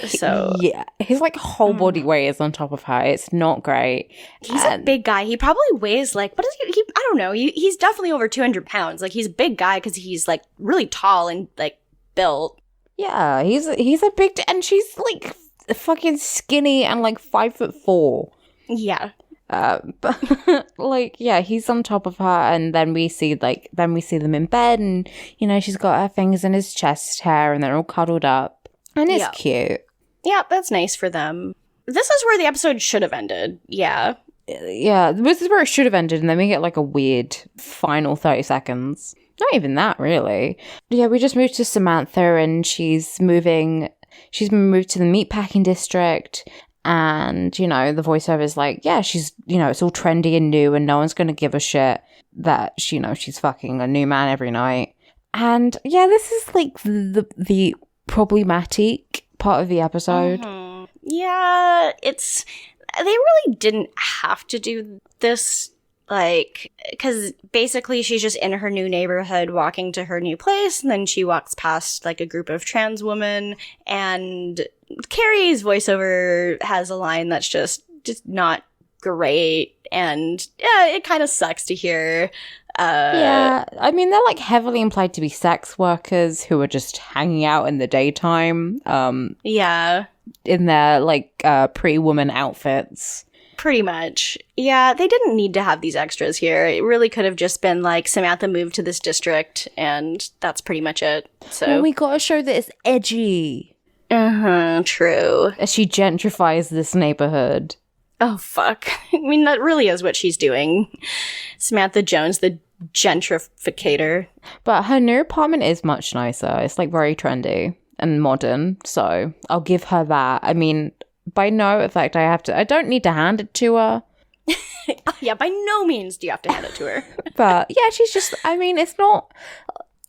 So yeah, his like whole body weight is on top of her. It's not great. He's a big guy. He probably weighs like, what is he? I don't know. He's definitely over 200 pounds. Like he's a big guy because he's like really tall and like built. Yeah, he's a big, and she's like fucking skinny and like 5'4". Yeah. But like, yeah, he's on top of her, and then we see them in bed, and you know, she's got her fingers in his chest hair, and they're all cuddled up, and it's cute. Yeah, that's nice for them. This is where the episode should have ended. Yeah. Yeah, this is where it should have ended, and then we get like a weird final 30 seconds. Not even that, really. Yeah, we just moved to Samantha, and she's been moved to the meatpacking district, and, you know, the voiceover is like, yeah, she's, you know, it's all trendy and new, and no one's going to give a shit that, you know, she's fucking a new man every night. And, yeah, this is, like, the problematic part of the episode. Mm-hmm. Yeah, they really didn't have to do this, like, because basically she's just in her new neighborhood walking to her new place, and then she walks past, like, a group of trans women, and Carrie's voiceover has a line that's just not great, and yeah, it kind of sucks to hear. Yeah, I mean, they're, like, heavily implied to be sex workers who are just hanging out in the daytime. Yeah. In their, like, pre-woman outfits. Pretty much. Yeah, they didn't need to have these extras here. It really could have just been like Samantha moved to this district, and that's pretty much it. So well, we gotta show that it's edgy. True. As she gentrifies this neighborhood. Oh, fuck. I mean, that really is what she's doing. Samantha Jones, the gentrificator. But her new apartment is much nicer. It's, like, very trendy and modern, so I'll give her that. I mean, by no effect I don't need to hand it to her. Yeah, by no means do you have to hand it to her. But yeah, she's just, I mean, it's not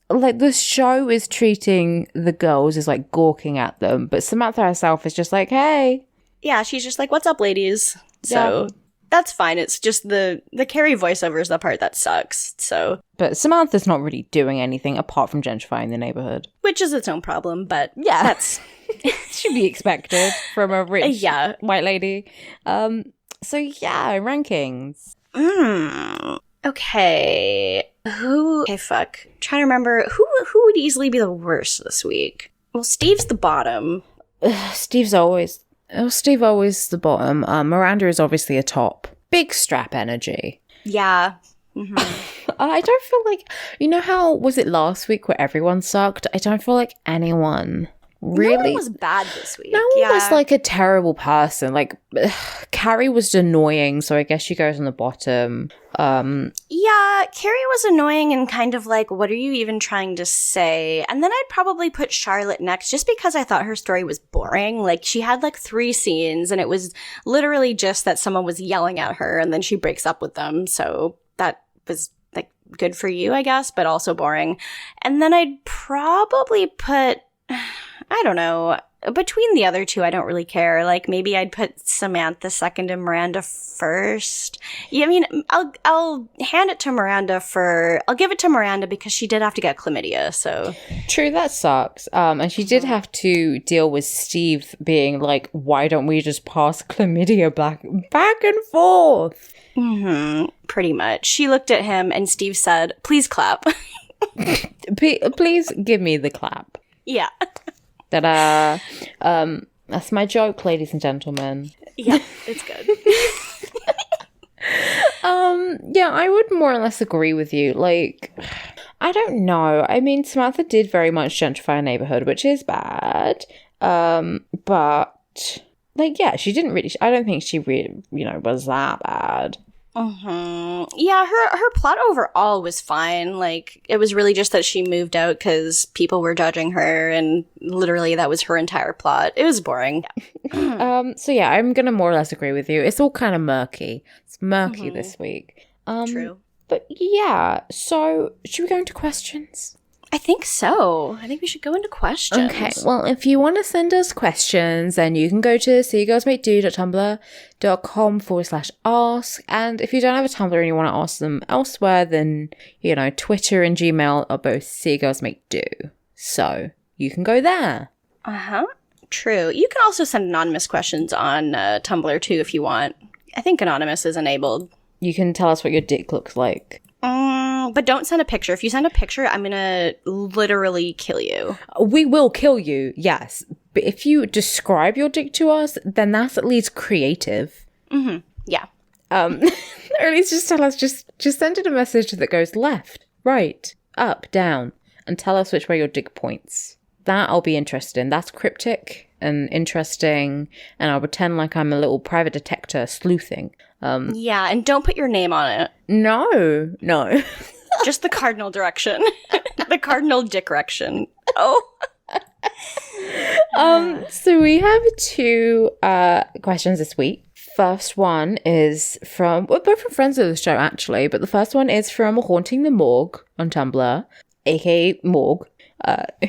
like the show is treating the girls as like gawking at them, but Samantha herself is just like, hey. Yeah, she's just like, what's up, ladies? So that's fine. It's just the Carrie voiceover is the part that sucks. So, but Samantha's not really doing anything apart from gentrifying the neighborhood, which is its own problem. But yeah, that's should be expected from a rich white lady. So yeah, rankings. Okay. Okay, fuck. Trying to remember who would easily be the worst this week. Well, Steve's the bottom. Steve always the bottom. Miranda is obviously a top. Big strap energy. Yeah. Mm-hmm. I don't feel like, you know how was it last week where everyone sucked? I don't feel like anyone really. No one was bad this week. No one was like a terrible person. Like Carrie was annoying, so I guess she goes on the bottom. Yeah, Carrie was annoying and kind of like, what are you even trying to say? And then I'd probably put Charlotte next just because I thought her story was boring. Like, she had like 3 scenes and it was literally just that someone was yelling at her and then she breaks up with them. So that was like good for you, I guess, but also boring. And then I'd probably put, I don't know, between the other two, I don't really care. Like, maybe I'd put Samantha second and Miranda first. Yeah, I mean, I'll hand it to Miranda I'll give it to Miranda because she did have to get chlamydia, so. True, that sucks. And she did have to deal with Steve being like, why don't we just pass chlamydia back and forth? Pretty much. She looked at him and Steve said, please clap. Please give me the clap. Yeah. Ta-da. That's my joke, ladies and gentlemen. Yeah, it's good. Yeah, I would more or less agree with you. Like, I don't know. I mean, Samantha did very much gentrify a neighborhood, which is bad. But like, yeah, she didn't really. I don't think she really, was that bad. Yeah, her plot overall was fine. Like, it was really just that she moved out because people were judging her, and literally that was her entire plot. It was boring. So yeah, I'm gonna more or less agree with you. It's all kind of murky. It's murky this week. True. But yeah, so should we go into questions? I think so. I think we should go into questions. Okay, well, if you want to send us questions, then you can go to seagirlsmakedo.tumblr.com/ask. And if you don't have a Tumblr and you want to ask them elsewhere, then, Twitter and Gmail are both seagirlsmakedo. So you can go there. True. You can also send anonymous questions on Tumblr too if you want. I think anonymous is enabled. You can tell us what your dick looks like. But don't send a picture. If you send a picture, I'm gonna literally kill you. We will kill you, yes. But if you describe your dick to us, then that's at least creative. Yeah. Or at least just tell us, just send it a message that goes left, right, up, down, and tell us which way your dick points. That I'll be interested in. That's cryptic. and interesting, and I'll pretend like I'm a little private detective sleuthing. Yeah, and don't put your name on it. No. Just the cardinal direction. The cardinal direction. Oh. So we have 2 questions this week. First one is from, well, both from friends of the show actually, but the first one is from Haunting the Morgue on Tumblr, aka Morgue,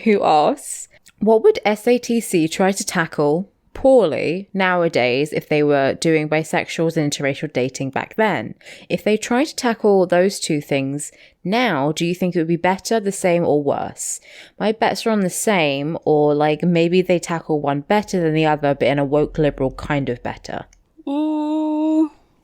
who asks, what would SATC try to tackle poorly nowadays if they were doing bisexuals and interracial dating back then? If they try to tackle those 2 things now, do you think it would be better, the same, or worse? My bets are on the same, or like maybe they tackle one better than the other, but in a woke liberal kind of better.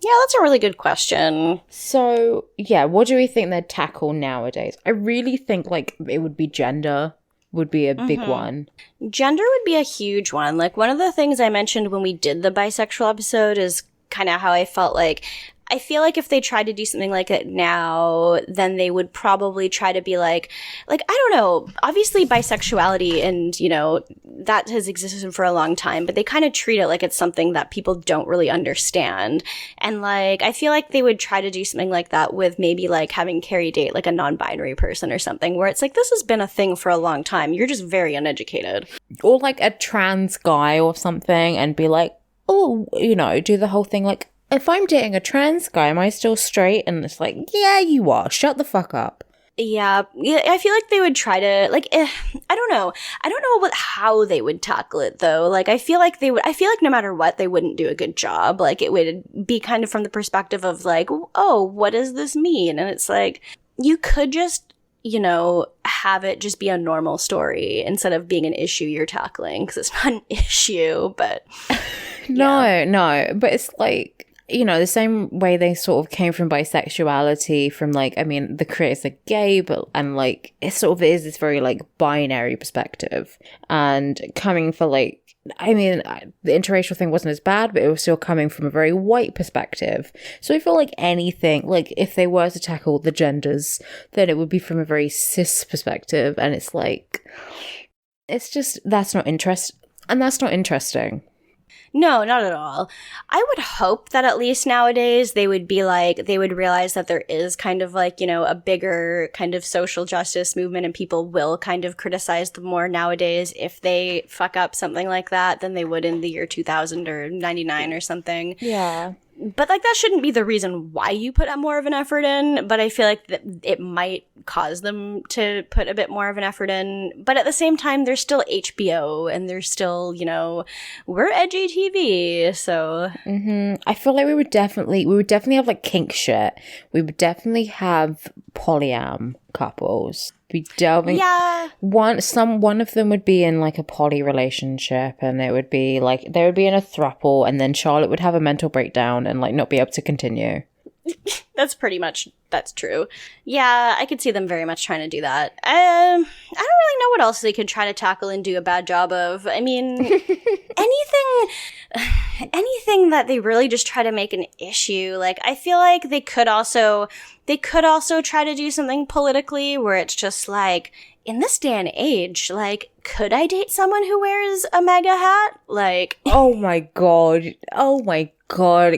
Yeah, that's a really good question. So, yeah, what do we think they'd tackle nowadays? I really think, like, it would be gender would be a big one. Gender would be a huge one. Like, one of the things I mentioned when we did the bisexual episode is kind of how I felt like, I feel like if they tried to do something like it now, then they would probably try to be like, I don't know, obviously bisexuality and, you know, that has existed for a long time, but they kind of treat it like it's something that people don't really understand. And like, I feel like they would try to do something like that with maybe like having Carrie date like a non-binary person or something, where it's like, this has been a thing for a long time. You're just very uneducated. Or like a trans guy or something and be like, oh, you know, do the whole thing like, if I'm dating a trans guy, am I still straight? And it's like, yeah, you are. Shut the fuck up. Yeah, I feel like they would try to, like, I don't know. I don't know how they would tackle it, though. Like, I feel like no matter what, they wouldn't do a good job. Like, it would be kind of from the perspective of, like, oh, what does this mean? And it's like, you could just, you know, have it just be a normal story instead of being an issue you're tackling, because it's not an issue, but... No, but it's like, you know, the same way they sort of came from bisexuality from like, I mean, the creators are gay, but, and like, it sort of is this very like binary perspective, and coming for like, I mean, the interracial thing wasn't as bad, but it was still coming from a very white perspective. So I feel like anything, like if they were to tackle the genders, then it would be from a very cis perspective, and it's like, it's just, that's not interesting. No, not at all. I would hope that at least nowadays they would be like, they would realize that there is kind of like, you know, a bigger kind of social justice movement, and people will kind of criticize them more nowadays if they fuck up something like that than they would in the year 2000 or 99 or something. Yeah. But like, that shouldn't be the reason why you put more of an effort in, but I feel like that it might cause them to put a bit more of an effort in. But at the same time, there's still HBO, and there's still, you know, we're edgy TV, so... I feel like we would definitely have like kink shit. We would definitely have polyam couples. One of them would be in like a poly relationship, and it would be like they would be in a throuple, and then Charlotte would have a mental breakdown and like not be able to continue. That's true. Yeah, I could see them very much trying to do that. I don't really know what else they could try to tackle and do a bad job of. I mean, anything that they really just try to make an issue. Like, I feel like they could also try to do something politically where it's just like, in this day and age, like, could I date someone who wears a MAGA hat? Like, oh my god,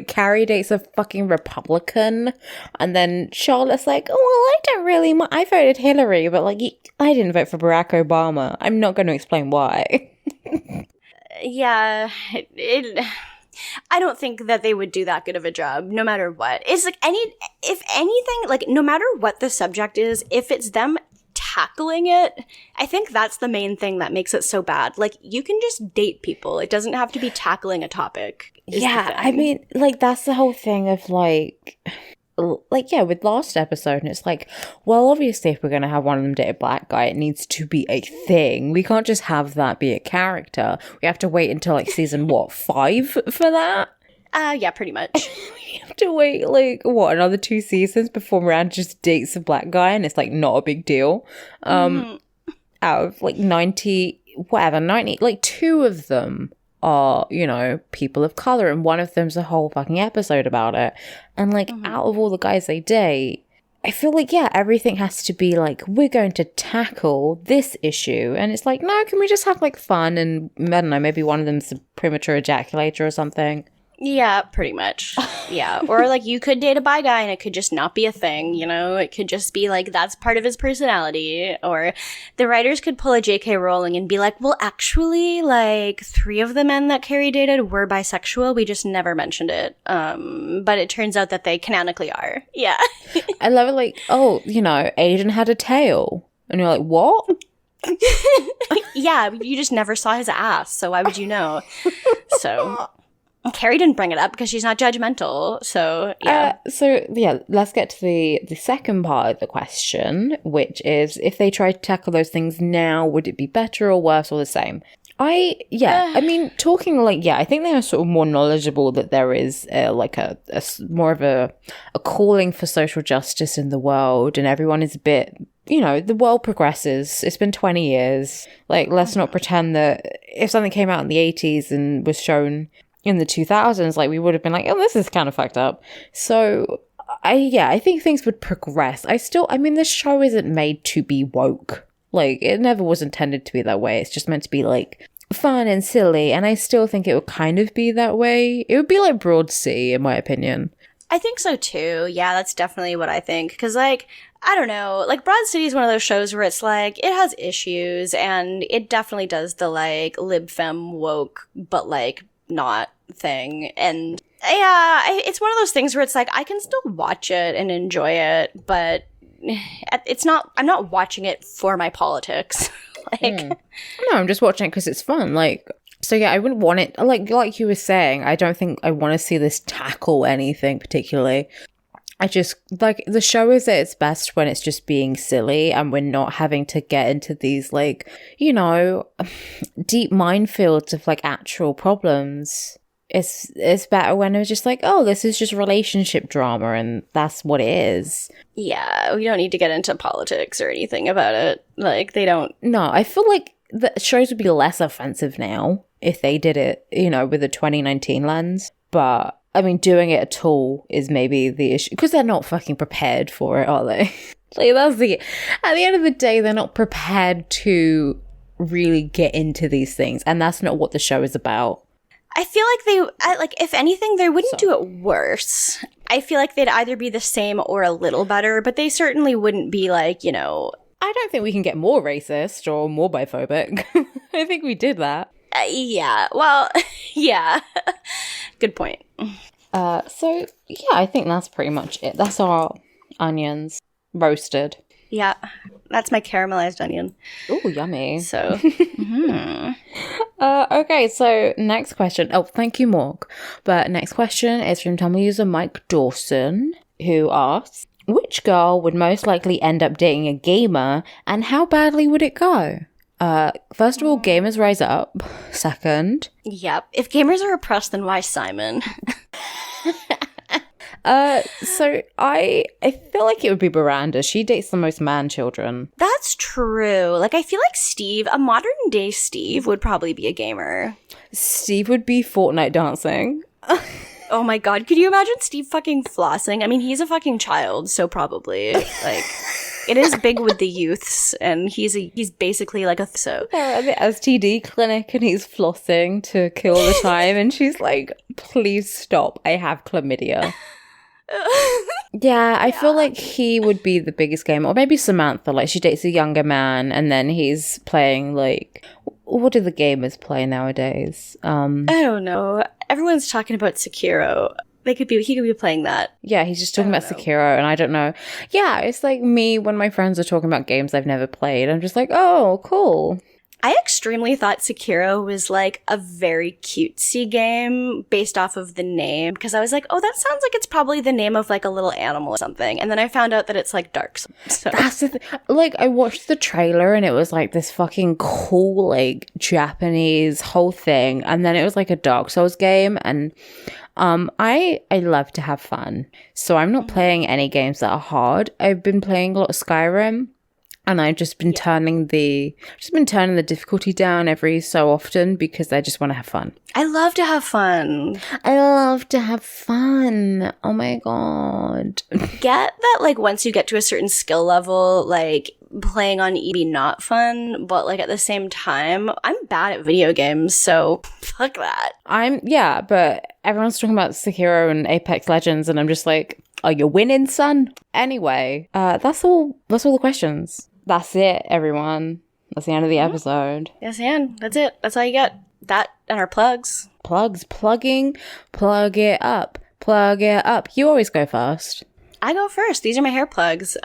Carrie dates a fucking Republican, and then Charlotte's like, oh, well, I don't really I voted Hillary, but like, I didn't vote for Barack Obama. I'm not going to explain why. Yeah, I don't think that they would do that good of a job, no matter what. It's like if anything, like, no matter what the subject is, if it's them tackling it, I think that's the main thing that makes it so bad. Like, you can just date people. It doesn't have to be tackling a topic. Yeah, I mean, like, that's the whole thing of like, yeah, with last episode, and it's like, well, obviously, if we're going to have one of them date a black guy, it needs to be a thing. We can't just have that be a character. We have to wait until, like, season, 5 for that? Yeah, pretty much. We have to wait, like, another 2 seasons before Miranda just dates a black guy, and it's, like, not a big deal. Out of, like, 90, like, 2 of them are, you know, people of color, and one of them's a whole fucking episode about it. And like, out of all the guys they date, I feel like, yeah, everything has to be like, we're going to tackle this issue. And it's like, no, can we just have like fun? And I don't know, maybe one of them's a premature ejaculator or something. Yeah, pretty much. Yeah. Or like you could date a bi guy and it could just not be a thing, you know? It could just be like that's part of his personality. Or the writers could pull a J.K. Rowling and be like, well, actually, like 3 of the men that Carrie dated were bisexual. We just never mentioned it. But it turns out that they canonically are. Yeah. I love it like, oh, you know, Aidan had a tail. And you're like, what? Yeah, you just never saw his ass. So why would you know? So... Carrie didn't bring it up because she's not judgmental. So, yeah. Let's get to the second part of the question, which is if they tried to tackle those things now, would it be better or worse or the same? I think they are sort of more knowledgeable that there is like a more of a calling for social justice in the world, and everyone is a bit, you know, the world progresses. It's been 20 years. Like, let's not pretend that if something came out in the 80s and was shown in the 2000s, like, we would have been like, oh, this is kind of fucked up. So I think things would progress. This show isn't made to be woke. Like, it never was intended to be that way. It's just meant to be like fun and silly, and I still think it would kind of be that way. It would be like Broad Sea, in my opinion. I think so too. Yeah, that's definitely what I think. Because, like, I don't know, like, Broad City is one of those shows where it's like, it has issues, and it definitely does the, like, lib fem woke, but, like, not thing. And yeah, it's one of those things where it's like, I can still watch it and enjoy it, but I'm not watching it for my politics. No, I'm just watching it because it's fun. Like, so yeah, I wouldn't want it, like you were saying, I don't think I want to see this tackle anything particularly. I just, like, the show is at its best when it's just being silly and we're not having to get into these, like, you know, deep minefields of, like, actual problems. It's better when it's just like, oh, this is just relationship drama and that's what it is. Yeah, we don't need to get into politics or anything about it. Like, they don't. No, I feel like the shows would be less offensive now if they did it, you know, with a 2019 lens. But, I mean, doing it at all is maybe the issue. Because they're not fucking prepared for it, are they? Like, at the end of the day, they're not prepared to really get into these things. And that's not what the show is about. I feel like if anything, they wouldn't do it worse. I feel like they'd either be the same or a little better, but they certainly wouldn't be like, you know... I don't think we can get more racist or more biphobic. I think we did that. Yeah, well, yeah. Good point. So, yeah, I think that's pretty much it. That's our onions roasted. Yeah, that's my caramelized onion. Ooh, yummy. So, okay, so next question. Oh, thank you, Morg. But next question is from Tumblr user Mike Dawson, who asks, which girl would most likely end up dating a gamer, and how badly would it go? First of all, gamers rise up. Second. Yep. If gamers are oppressed, then why Simon? So I feel like it would be Miranda. She dates the most man children. That's true. Like, I feel like Steve, a modern day Steve, would probably be a gamer. Steve would be Fortnite dancing. Oh my god, could you imagine Steve fucking flossing? I mean, he's a fucking child, so probably. Like, it is big with the youths, and he's basically like a... So. They're at the STD clinic, and he's flossing to kill the time, and she's like, please stop, I have chlamydia. Yeah, I feel like he would be the biggest gamer. Or maybe Samantha, like, she dates a younger man, and then he's playing, like... What do the gamers play nowadays? I don't know. Everyone's talking about Sekiro. He could be playing that. Yeah, he's just talking about Sekiro, and I don't know. Yeah, it's like me when my friends are talking about games I've never played. I'm just like, oh, cool. I extremely thought Sekiro was like a very cutesy game based off of the name, because I was like, oh, that sounds like it's probably the name of like a little animal or something. And then I found out that it's like Dark Souls. So. That's the like, I watched the trailer and it was like this fucking cool, like Japanese whole thing. And then it was like a Dark Souls game. And I love to have fun. So I'm not playing any games that are hard. I've been playing a lot of Skyrim. And I've just been turning the difficulty down every so often because I just want to have fun. I love to have fun. Oh my God. Get that, like, once you get to a certain skill level, like, playing on EB not fun, but, like, at the same time, I'm bad at video games, so fuck that. But everyone's talking about Sekiro and Apex Legends, and I'm just like, are you winning, son? Anyway, that's all the questions. That's it, everyone. That's the end of the episode. Yes, and that's it. That's all you get. That and our plugs. Plugging. Plug it up. You always go first. I go first. These are my hair plugs. So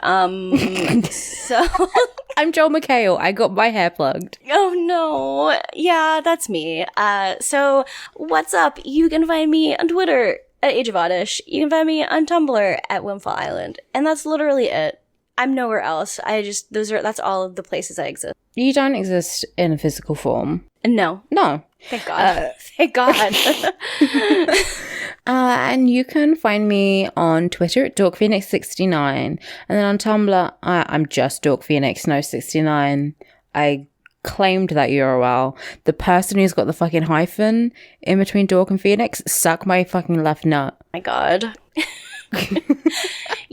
I'm Joel McHale. I got my hair plugged. Oh no. Yeah, that's me. So what's up? You can find me on Twitter at Age of Oddish. You can find me on Tumblr at Wimfall Island. And that's literally it. I'm nowhere else. That's all of the places I exist. You don't exist in a physical form. No. Thank God. Thank God. And you can find me on Twitter at DorkPhoenix69. And then on Tumblr, I'm just DorkPhoenix, no 69. I claimed that URL. The person who's got the fucking hyphen in between Dork and Phoenix, suck my fucking left nut. My God.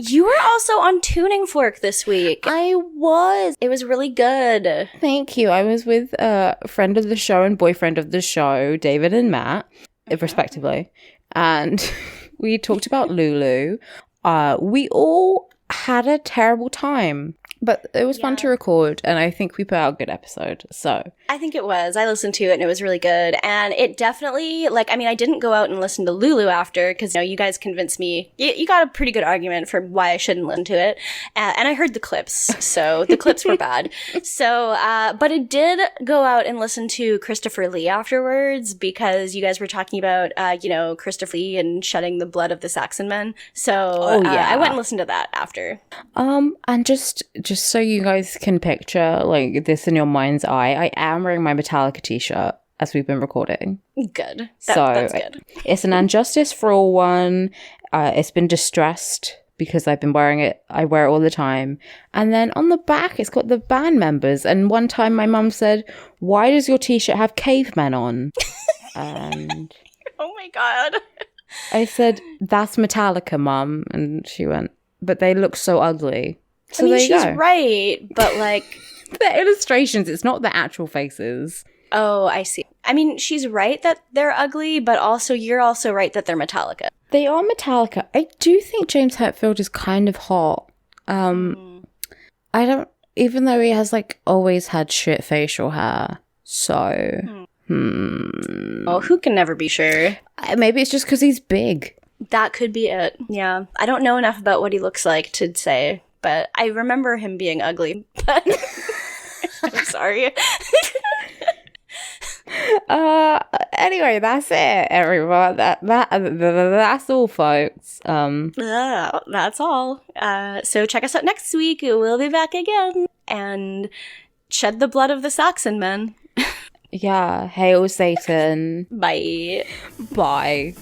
You were also on Tuning Fork this week. I was. It was really good. Thank you. I was with a friend of the show and boyfriend of the show, David and Matt, respectively. And we talked about Lulu. We all had a terrible time. But it was fun to record, and I think we put out a good episode, so. I think it was. I listened to it, and it was really good. And it definitely, like, I mean, I didn't go out and listen to Lulu after, because, you know, you guys convinced me. You got a pretty good argument for why I shouldn't listen to it. And I heard the clips, so the clips were bad. So, but it did go out and listen to Christopher Lee afterwards, because you guys were talking about, Christopher Lee and shedding the blood of the Saxon men. So, I went and listened to that after. And just so you guys can picture like this in your mind's eye, I am wearing my Metallica t-shirt as we've been recording. Good. That's good. It's an Unjustice for All one. It's been distressed because I've been wearing it. I wear it all the time. And then on the back, it's got the band members. And one time my mum said, "Why does your t-shirt have cavemen on?" And oh my God. I said, "That's Metallica, Mum." And she went, "But they look so ugly." So I mean, she's go. right, but like... The illustrations, it's not the actual faces. Oh, I see. I mean, she's right that they're ugly, but also you're also right that they're Metallica. They are Metallica. I do think James Hetfield is kind of hot. I don't... Even though he has, like, always had shit facial hair. So... Oh, who can never be sure? Maybe it's just because he's big. That could be it. Yeah. I don't know enough about what he looks like to say. But I remember him being ugly. But I'm sorry. Anyway, that's it, everyone. That's all, folks. That's all. So check us out next week. We'll be back again and shed the blood of the Saxon men. Yeah. Hail Satan. Bye. Bye.